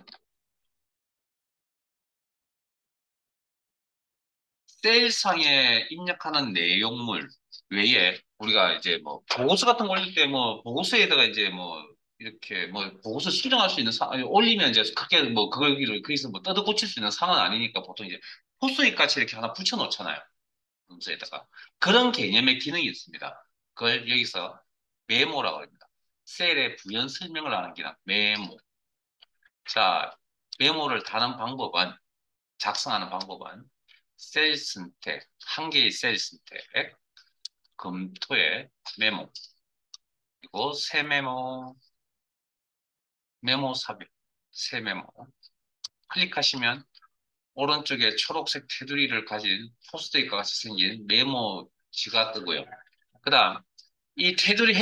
Speaker 1: 세일상에 입력하는 내용물 외에 우리가 이제 뭐 보고서 같은 거 올릴 때 뭐 보고서에다가 이제 뭐 이렇게 뭐 보고서 수정할 수 있는 올리면 이제 크게 뭐 그걸 거기서 뭐 뜯어 고칠 수 있는 상황은 아니니까 보통 이제 포스트잇 같이 이렇게 하나 붙여 놓잖아요. 문서에다가 그런 개념의 기능이 있습니다. 그걸 여기서 메모라고 합니다. 셀에 부연 설명을 하는 기능 메모. 자, 메모를 다는 방법은 작성하는 방법은 셀 선택, 한 개의 셀 선택, 검토에 메모, 그리고 새 메모, 메모 삽입, 새 메모. 클릭하시면 오른쪽에 초록색 테두리를 가진 포스트잇과 같이 생긴 메모지가 뜨고요. 그 다음, 이 테두리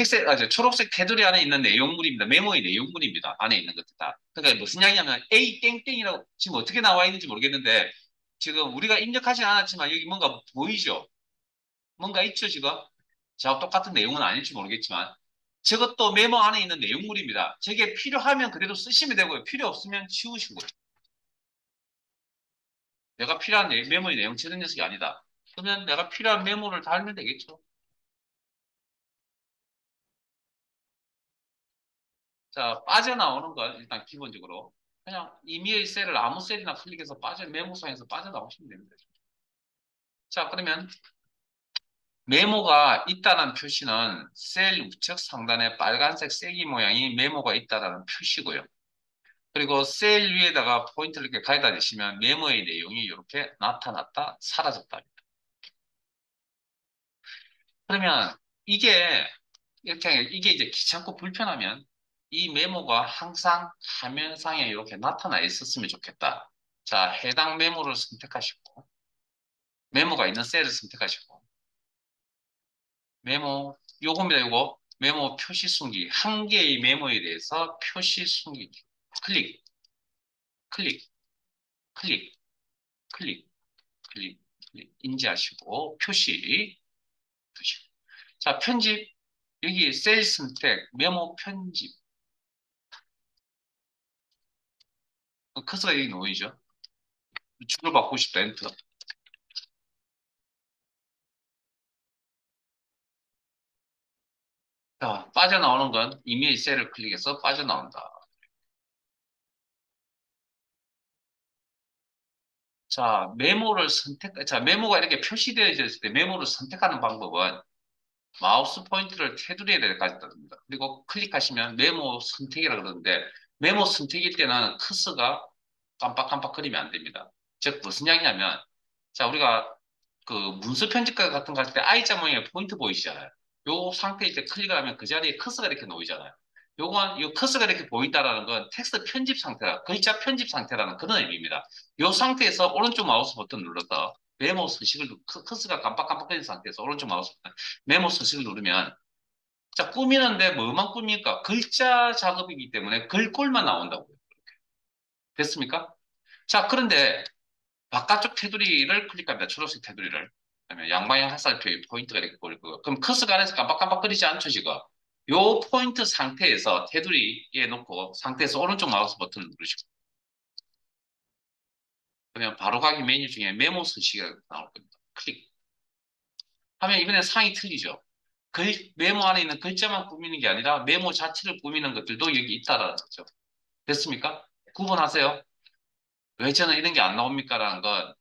Speaker 1: 초록색 테두리 안에 있는 내용물입니다. 메모의 내용물입니다. 안에 있는 것들 다. 그러니까 무슨 이야기냐면 A 땡땡이라고 지금 어떻게 나와 있는지 모르겠는데 지금 우리가 입력하지 않았지만 여기 뭔가 보이죠? 뭔가 있죠, 지금? 저와 똑같은 내용은 아닐지 모르겠지만 저것도 메모 안에 있는 내용물입니다. 저게 필요하면 그대로 쓰시면 되고요. 필요 없으면 지우시고요. 내가 필요한 메모의 내용 저런 녀석이 아니다. 그러면 내가 필요한 메모를 달면 되겠죠. 자, 빠져나오는 건 일단 기본적으로 그냥 임의의 셀을 아무 셀이나 클릭해서 메모상에서 빠져나오시면 됩니다. 자, 그러면 메모가 있다는 표시는 셀 우측 상단에 빨간색 세기 모양이 메모가 있다는 표시고요. 그리고 셀 위에다가 포인트를 이렇게 가져다 대시면 메모의 내용이 이렇게 나타났다, 사라졌다. 그러면 이게 이게 이제 귀찮고 불편하면 이 메모가 항상 화면상에 이렇게 나타나 있었으면 좋겠다. 자, 해당 메모를 선택하시고 메모가 있는 셀을 선택하시고 메모 요겁니다. 요거 메모 표시 숨기기 한 개의 메모에 대해서 표시 숨기기 클릭 클릭 클릭 클릭 클릭 클릭 인지하시고 표시 자 편집 여기 셀 선택 메모 편집 커서가 여기 놓이죠. 줄을 바꾸고 싶다 엔터 자 빠져나오는 건 이메일 셀을 클릭해서 빠져나온다. 자, 메모가 이렇게 표시되어 있을 때 메모를 선택하는 방법은 마우스 포인터를 테두리에 가져다 둡니다. 그리고 클릭하시면 메모 선택이라 그러는데 메모 선택일 때는 커서가 깜빡깜빡거리면 안 됩니다. 즉 무슨 이야기냐면 자 우리가 그 문서 편집 같은 거 할 때 I자 모양의 포인트 보이시잖아요. 요 상태일 때 클릭을 하면 그 자리에 커서가 이렇게 놓이잖아요. 요건, 요 커서가 이렇게 보인다라는 건 텍스트 편집 상태라, 글자 편집 상태라는 그런 의미입니다. 요 상태에서 오른쪽 마우스 버튼 눌러서 메모 서식을, 커서가 깜빡깜빡거리는 상태에서 오른쪽 마우스 버튼 메모 서식을 누르면, 자, 꾸미는데 뭐만 꾸밀까? 글자 작업이기 때문에 글꼴만 나온다고요. 됐습니까? 자, 그런데 바깥쪽 테두리를 클릭합니다. 초록색 테두리를. 그다음에 양방향 화살표의 포인트가 이렇게 보일 거고. 그럼 커서가 안에서 깜빡깜빡거리지 않죠, 지금? 요 포인트 상태에서 테두리에 놓고 상태에서 오른쪽 마우스 버튼을 누르시고 그러면 바로 가기 메뉴 중에 메모 서식이 나올 겁니다. 클릭. 하면 이번엔 상이 틀리죠. 메모 안에 있는 글자만 꾸미는 게 아니라 메모 자체를 꾸미는 것들도 여기 있다라는 거죠. 됐습니까? 구분하세요. 왜 저는 이런 게 안 나옵니까? 라는 건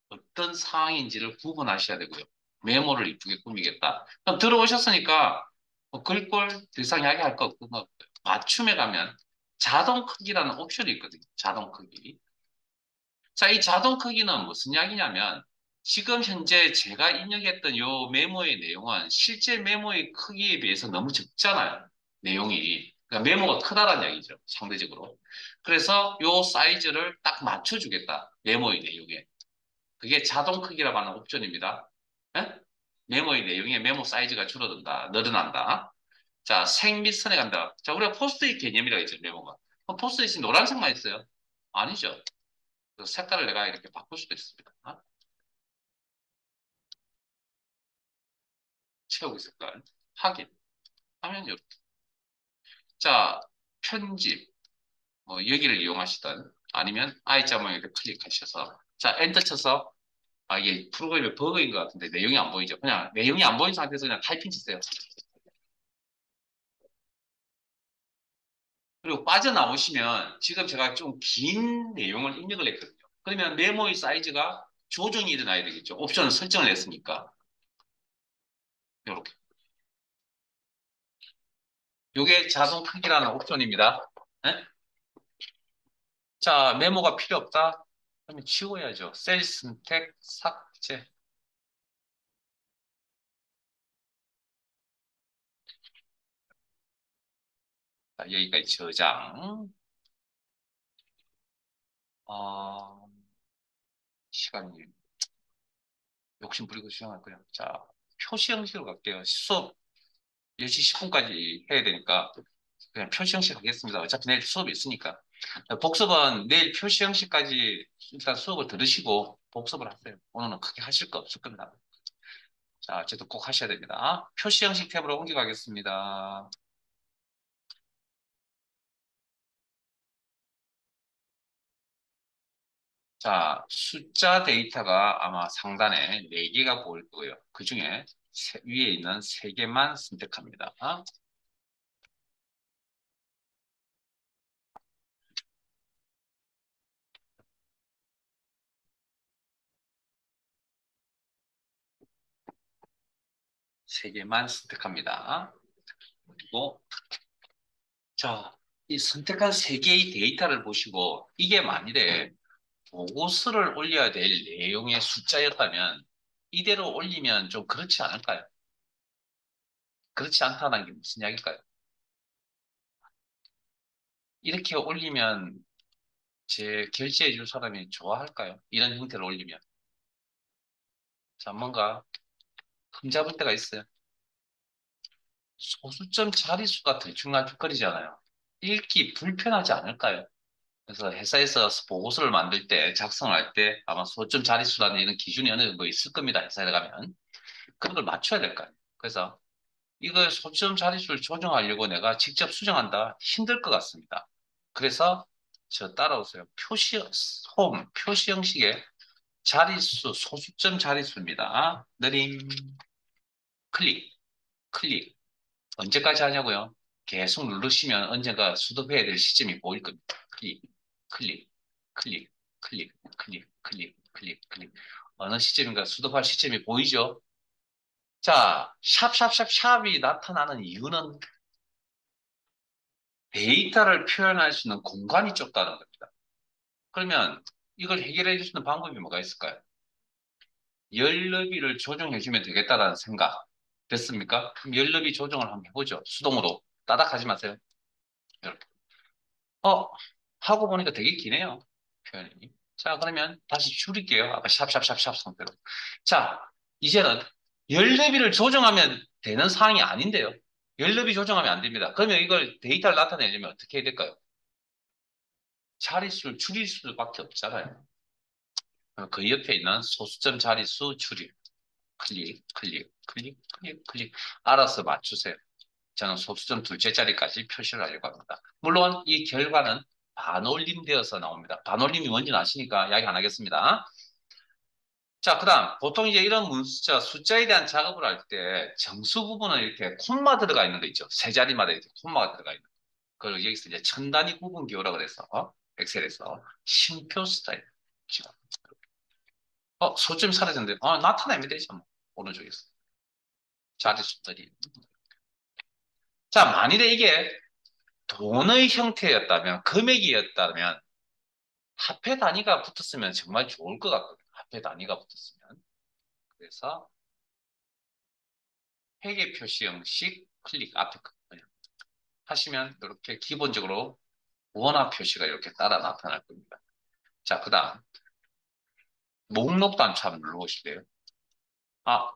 Speaker 1: 어떤 상황인지를 구분하셔야 되고요. 메모를 이쁘게 꾸미겠다. 그럼 들어오셨으니까 뭐 글꼴 더 이상 이야기할 거 없고 뭐 맞춤에 가면 자동 크기라는 옵션이 있거든요. 자동 크기. 자, 이 자동 크기는 무슨 이야기냐면 지금 현재 제가 입력했던 요 메모의 내용은 실제 메모의 크기에 비해서 너무 적잖아요. 내용이. 그러니까 메모가 크다라는 이야기죠. 상대적으로. 그래서 요 사이즈를 딱 맞춰주겠다. 메모의 내용에. 그게 자동 크기라고 하는 옵션입니다. 예? 메모의 내용에 메모 사이즈가 줄어든다, 늘어난다. 자, 색 및 선에 간다. 자, 우리가 포스트잇 개념이라고 했죠, 메모가. 그럼 포스트잇이 노란색만 있어요? 아니죠. 그 색깔을 내가 이렇게 바꿀 수도 있습니다. 채우기 색깔. 확인. 하면 이렇게. 자, 편집. 뭐, 여기를 이용하시든 아니면 I자만 이렇게 클릭하셔서 자, 엔터 쳐서 아, 이게 프로그램의 버그인 것 같은데 내용이 안 보이죠. 그냥 내용이 안 보이는 상태에서 그냥 타이핑 치세요. 그리고 빠져나오시면 지금 제가 좀 긴 내용을 입력을 했거든요. 그러면 메모의 사이즈가 조정이 일어나야 되겠죠. 옵션을 설정을 했으니까. 이렇게. 이게 자동 크기라는 옵션입니다. 네? 자, 메모가 필요 없다? 그러면 지워야죠. 셀 선택, 삭제. 자, 여기까지 저장. 어, 시간이 욕심 부리고 수정할 거예요. 자, 표시 형식으로 갈게요. 수업 10시 10분까지 해야 되니까 그냥 표시 형식 하겠습니다. 어차피 내일 수업이 있으니까. 복습은 내일 표시 형식까지 일단 수업을 들으시고 복습을 하세요. 오늘은 크게 하실 거 없을 겁니다. 자, 어쨌든 꼭 하셔야 됩니다. 표시 형식 탭으로 옮겨가겠습니다. 자, 숫자 데이터가 아마 상단에 4개가 보일 거고요. 그 중에 위에 있는 3개만 선택합니다. 3개만 선택합니다. 그리고 자, 이 선택한 3개의 데이터를 보시고 이게 만일에 보고서를 올려야 될 내용의 숫자였다면 이대로 올리면 좀 그렇지 않을까요? 그렇지 않다는 게 무슨 이야기일까요? 이렇게 올리면 제 결제해 줄 사람이 좋아할까요? 이런 형태로 올리면. 자, 뭔가 흠잡을 때가 있어요. 소수점 자릿수가 들쭉날쭉거리잖아요. 읽기 불편하지 않을까요? 그래서 회사에서 보고서를 만들 때, 작성할 때 아마 소수점 자릿수라는 이런 기준이 어느 정도 있을 겁니다. 회사에 가면. 그런 걸 맞춰야 될까요 그래서 이걸 소수점 자릿수를 조정하려고 내가 직접 수정한다? 힘들 것 같습니다. 그래서 저 따라오세요. 표시 형식의 자릿수, 소수점 자릿수입니다. 느림, 클릭, 클릭. 언제까지 하냐고요? 계속 누르시면 언젠가 수동해야 될 시점이 보일 겁니다. 클릭, 클릭, 클릭, 클릭, 클릭, 클릭, 클릭, 클릭. 어느 시점인가 수동할 시점이 보이죠? 자, 샵이 나타나는 이유는 데이터를 표현할 수 있는 공간이 좁다는 겁니다. 그러면 이걸 해결해 줄 수 있는 방법이 뭐가 있을까요? 열 너비를 조정해 주면 되겠다라는 생각. 됐습니까? 그럼 열 너비 조정을 한번 해보죠. 수동으로. 따닥하지 마세요. 이렇게. 어, 하고 보니까 되게 기네요. 표현이. 자, 그러면 다시 줄일게요. 아까 샵샵샵샵 상태로. 자, 이제는 열대비를 조정하면 되는 사항이 아닌데요. 열대비 조정하면 안 됩니다. 그러면 이걸 데이터를 나타내려면 어떻게 해야 될까요? 자릿수를 줄일 수밖에 없잖아요. 그 옆에 있는 소수점 자릿수 줄임. 클릭, 클릭, 클릭, 클릭, 클릭. 알아서 맞추세요. 저는 소수점 둘째 자리까지 표시를 하려고 합니다. 물론 이 결과는 반올림되어서 나옵니다. 반올림이 뭔지는 아시니까 이야기 안 하겠습니다. 자, 그 다음, 보통 이제 이런 문자, 숫자에 대한 작업을 할 때 정수 부분은 이렇게 콤마 들어가 있는 거 있죠. 세 자리마다 이렇게 콤마가 들어가 있는 거. 그걸 여기서 이제 천 단위 구분 기호라 그래서, 엑셀에서 쉼표 스타일. 지금. 소점이 사라졌는데, 나타내면 되죠. 뭐. 오른쪽에서. 자릿수들이. 자, 만일에 이게 돈의 형태였다면, 금액이었다면, 화폐 단위가 붙었으면 정말 좋을 것 같거든요. 화폐 단위가 붙었으면. 그래서 회계 표시 형식 클릭 앞에 거 하시면 이렇게 기본적으로 원화 표시가 이렇게 따라 나타날 겁니다. 자, 그 다음 목록 단추 한번 눌러보실래요?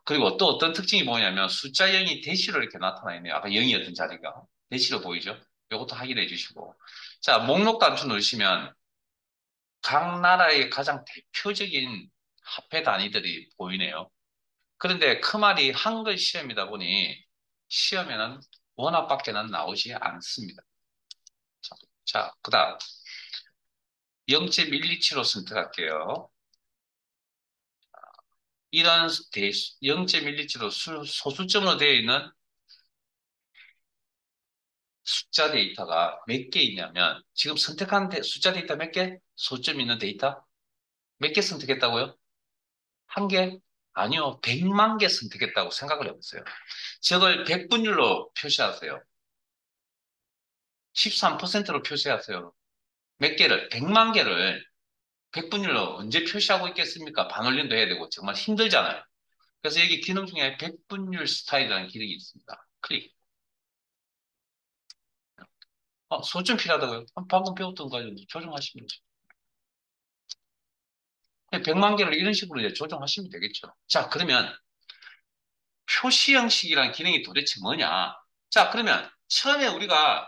Speaker 1: 그리고 또 어떤 특징이 뭐냐면 숫자 0이 대시로 이렇게 나타나 있네요. 아까 0이었던 자리가 대시로 보이죠? 이것도 확인해 주시고. 자, 목록 단추 누르시면 각 나라의 가장 대표적인 화폐 단위들이 보이네요. 그런데 크말이 한글 시험이다 보니 시험에는 원화밖에는 나오지 않습니다. 자, 그 다음 0.127로 선택할게요. 이런 0.127로 소수점으로 되어 있는 숫자 데이터가 몇 개 있냐면 지금 선택한 숫자 데이터 몇 개? 소점 있는 데이터? 몇 개 선택했다고요? 한 개? 아니요. 100만 개 선택했다고 생각을 해보세요. 저걸 100분율로 표시하세요. 13%로 표시하세요. 몇 개를? 100만 개를 100분율로 언제 표시하고 있겠습니까? 반올림도 해야 되고 정말 힘들잖아요. 그래서 여기 기능 중에 100분율 스타일이라는 기능이 있습니다. 클릭. 소점 필요하다고요? 방금 배웠던 거 조정하시면 되죠. 100만 개를 이런 식으로 이제 조정하시면 되겠죠. 자, 그러면 표시 형식이라는 기능이 도대체 뭐냐? 자, 그러면 처음에 우리가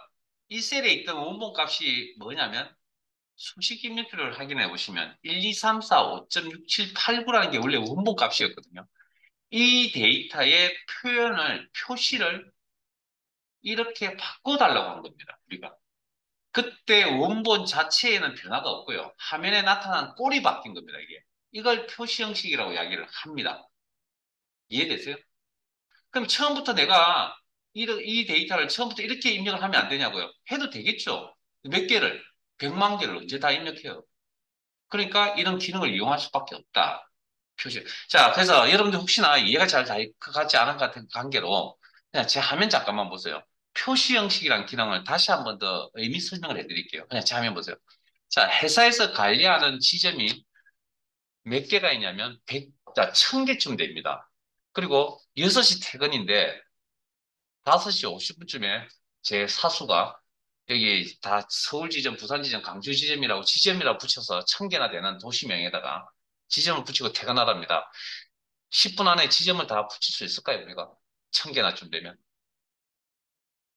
Speaker 1: 이 셀에 있던 원본 값이 뭐냐면 수식 입력표를 확인해 보시면 1, 2, 3, 4, 5.6789라는 게 원래 원본 값이었거든요. 이 데이터의 표현을, 표시를 이렇게 바꿔달라고 한 겁니다. 우리가. 그때 원본 자체에는 변화가 없고요. 화면에 나타난 꼴이 바뀐 겁니다, 이게. 이걸 표시 형식이라고 이야기를 합니다. 이해되세요? 그럼 처음부터 내가 이 데이터를 처음부터 이렇게 입력을 하면 안 되냐고요? 해도 되겠죠. 몇 개를? 100만 개를 언제 다 입력해요? 그러니까 이런 기능을 이용할 수밖에 없다. 표시. 자, 그래서 여러분들 혹시나 이해가 잘 가지 않은 것 같은 관계로 그냥 제 화면 잠깐만 보세요. 표시 형식이란 기능을 다시 한 번 더 의미 설명을 해드릴게요. 그냥 제 화면 보세요. 자, 회사에서 관리하는 지점이 몇 개가 있냐면 1000개쯤 됩니다. 그리고 6시 퇴근인데 5시 50분쯤에 제 사수가 여기 다 서울 지점, 부산 지점, 광주 지점이라고 지점이라고 붙여서 1000개나 되는 도시명에다가 지점을 붙이고 퇴근하랍니다. 10분 안에 지점을 다 붙일 수 있을까요, 우리가? 1000개나쯤 되면.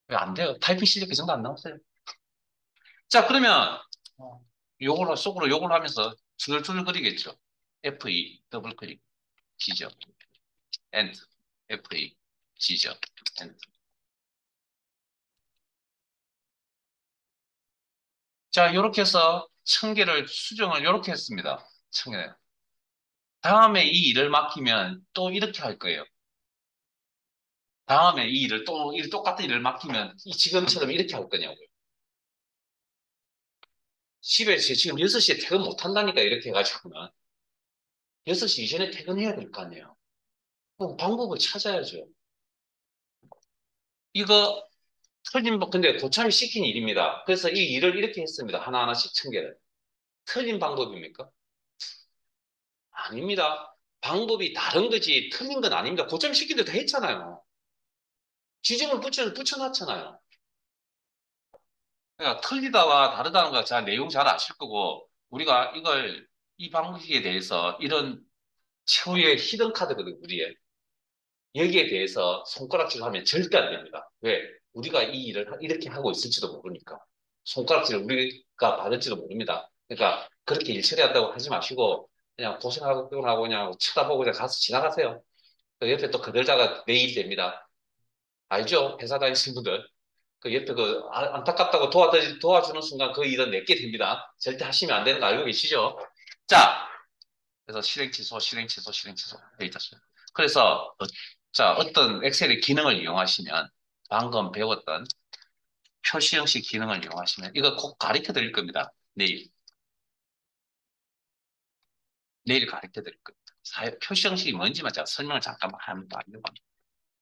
Speaker 1: 왜 안 돼요? 타이핑 실력 그 정도 안 나왔어요. 자, 그러면 요걸 속으로 요걸 하면서 줄줄 그리겠죠. F2 더블 클릭 지점 엔드 F2 지점 엔드. 자, 이렇게 해서 1000개를 수정을 이렇게 했습니다. 1000개. 다음에 이 일을 맡기면 또 이렇게 할 거예요. 다음에 이 일을 또 똑같은 일을 맡기면 지금처럼 이렇게 할 거냐고요. 집에 지금 6시에 퇴근 못 한다니까 이렇게 해가지고는 6시 이전에 퇴근해야 될 거 아니에요. 그럼 방법을 찾아야죠. 이거 틀린 근데 고참이 시킨 일입니다. 그래서 이 일을 이렇게 했습니다. 하나하나씩 1000개를. 틀린 방법입니까? 아닙니다. 방법이 다른 거지 틀린 건 아닙니다. 고참 시킨 데도 했잖아요. 지점을 붙여놨잖아요. 그러니까 틀리다와 다르다는 거 잘 내용 잘 아실 거고 우리가 이 방식에 대해서 이런 최후의 히든 카드거든 우리의 여기에 대해서 손가락질을 하면 절대 안 됩니다. 왜? 우리가 이 일을 이렇게 하고 있을지도 모르니까 손가락질을 우리가 받을지도 모릅니다. 그러니까 그렇게 일 처리한다고 하지 마시고 그냥 고생하고 피곤하고 그냥 쳐다보고 그냥 가서 지나가세요. 그 옆에 또 거들다가 내일 됩니다. 알죠? 회사 다니시는 분들. 그 옆에 안타깝다고 도와주는 순간 그 일은 내게 됩니다. 절대 하시면 안 되는 거 알고 계시죠? 자, 그래서 실행 취소, 실행 취소, 실행 취소 데이터 수. 그래서 자, 어떤 엑셀의 기능을 이용하시면 방금 배웠던 표시 형식 기능을 이용하시면 이거 꼭 가르쳐 드릴 겁니다. 내일 가르쳐 드릴 겁니다. 표시 형식이 뭔지만 제가 설명을 잠깐만 하면 또 알려고 합니다.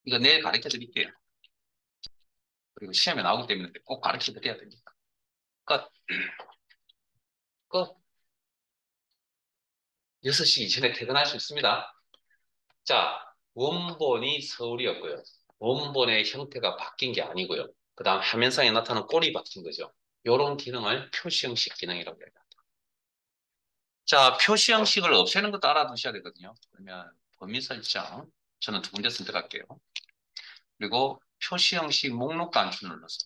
Speaker 1: 이거 내일 가르쳐 드릴게요. 그리고 시험에 나오기 때문에 꼭 가르쳐 드려야 됩니다. 끝. 끝. 6시 이전에 퇴근할 수 있습니다. 자, 원본이 서울이었고요. 원본의 형태가 바뀐 게 아니고요. 그 다음 화면상에 나타나는 꼴이 바뀐 거죠. 이런 기능을 표시 형식 기능이라고 해요. 자, 표시 형식을 없애는 것도 알아두셔야 되거든요. 그러면 범위 설정, 저는 두 군데 선택할게요. 그리고 표시 형식 목록 단추 눌러서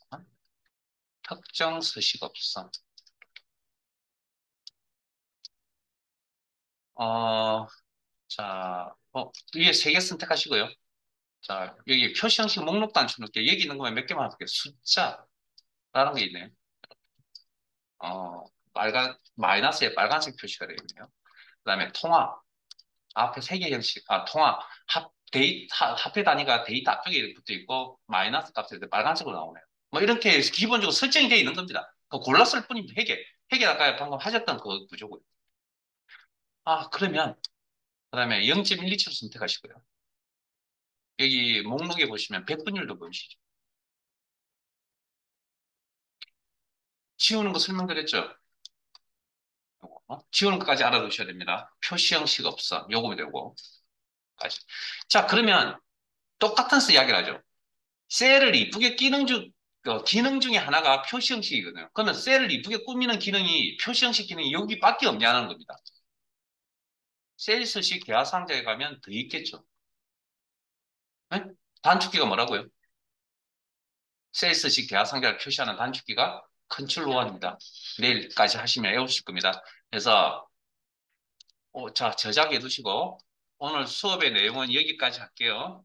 Speaker 1: 특정 서식 없음. 어, 자, 위에 세 개 선택하시고요. 자, 여기 표시 형식 목록 단추 넣을게요. 여기 있는 거면 몇 개만 할게요. 숫자라는 게 있네요. 마이너스에 빨간색 표시가 되어 있네요. 그 다음에 통화. 앞에 세 개 형식, 통화. 합계 단위가 데이터 앞쪽에 붙어 있고, 마이너스 값일 때 빨간색으로 나오네요. 뭐, 이렇게 기본적으로 설정이 되어 있는 겁니다. 그 골랐을 뿐입니다. 회계 아까 방금 하셨던 그 구조고요. 그러면, 그 다음에 0.127로 선택하시고요. 여기 목록에 보시면 백분율도 보이시죠? 지우는 거 설명드렸죠? 지우는 것까지 알아두셔야 됩니다. 표시 형식 없어. 요거 되고. 까지. 자, 그러면 똑같은 이야기를 하죠. 셀을 이쁘게 끼는 기능 중에 하나가 표시 형식이거든요. 그러면 셀을 이쁘게 꾸미는 기능이, 표시 형식 기능이 여기밖에 없냐는 겁니다. 세일스식 대화 상자에 가면 더 있겠죠. 네? 단축키가 뭐라고요? 세일스식 대화 상자를 표시하는 단축키가 컨트롤 1입니다. 내일까지 하시면 외우실 겁니다. 그래서, 자, 저장해 두시고, 오늘 수업의 내용은 여기까지 할게요.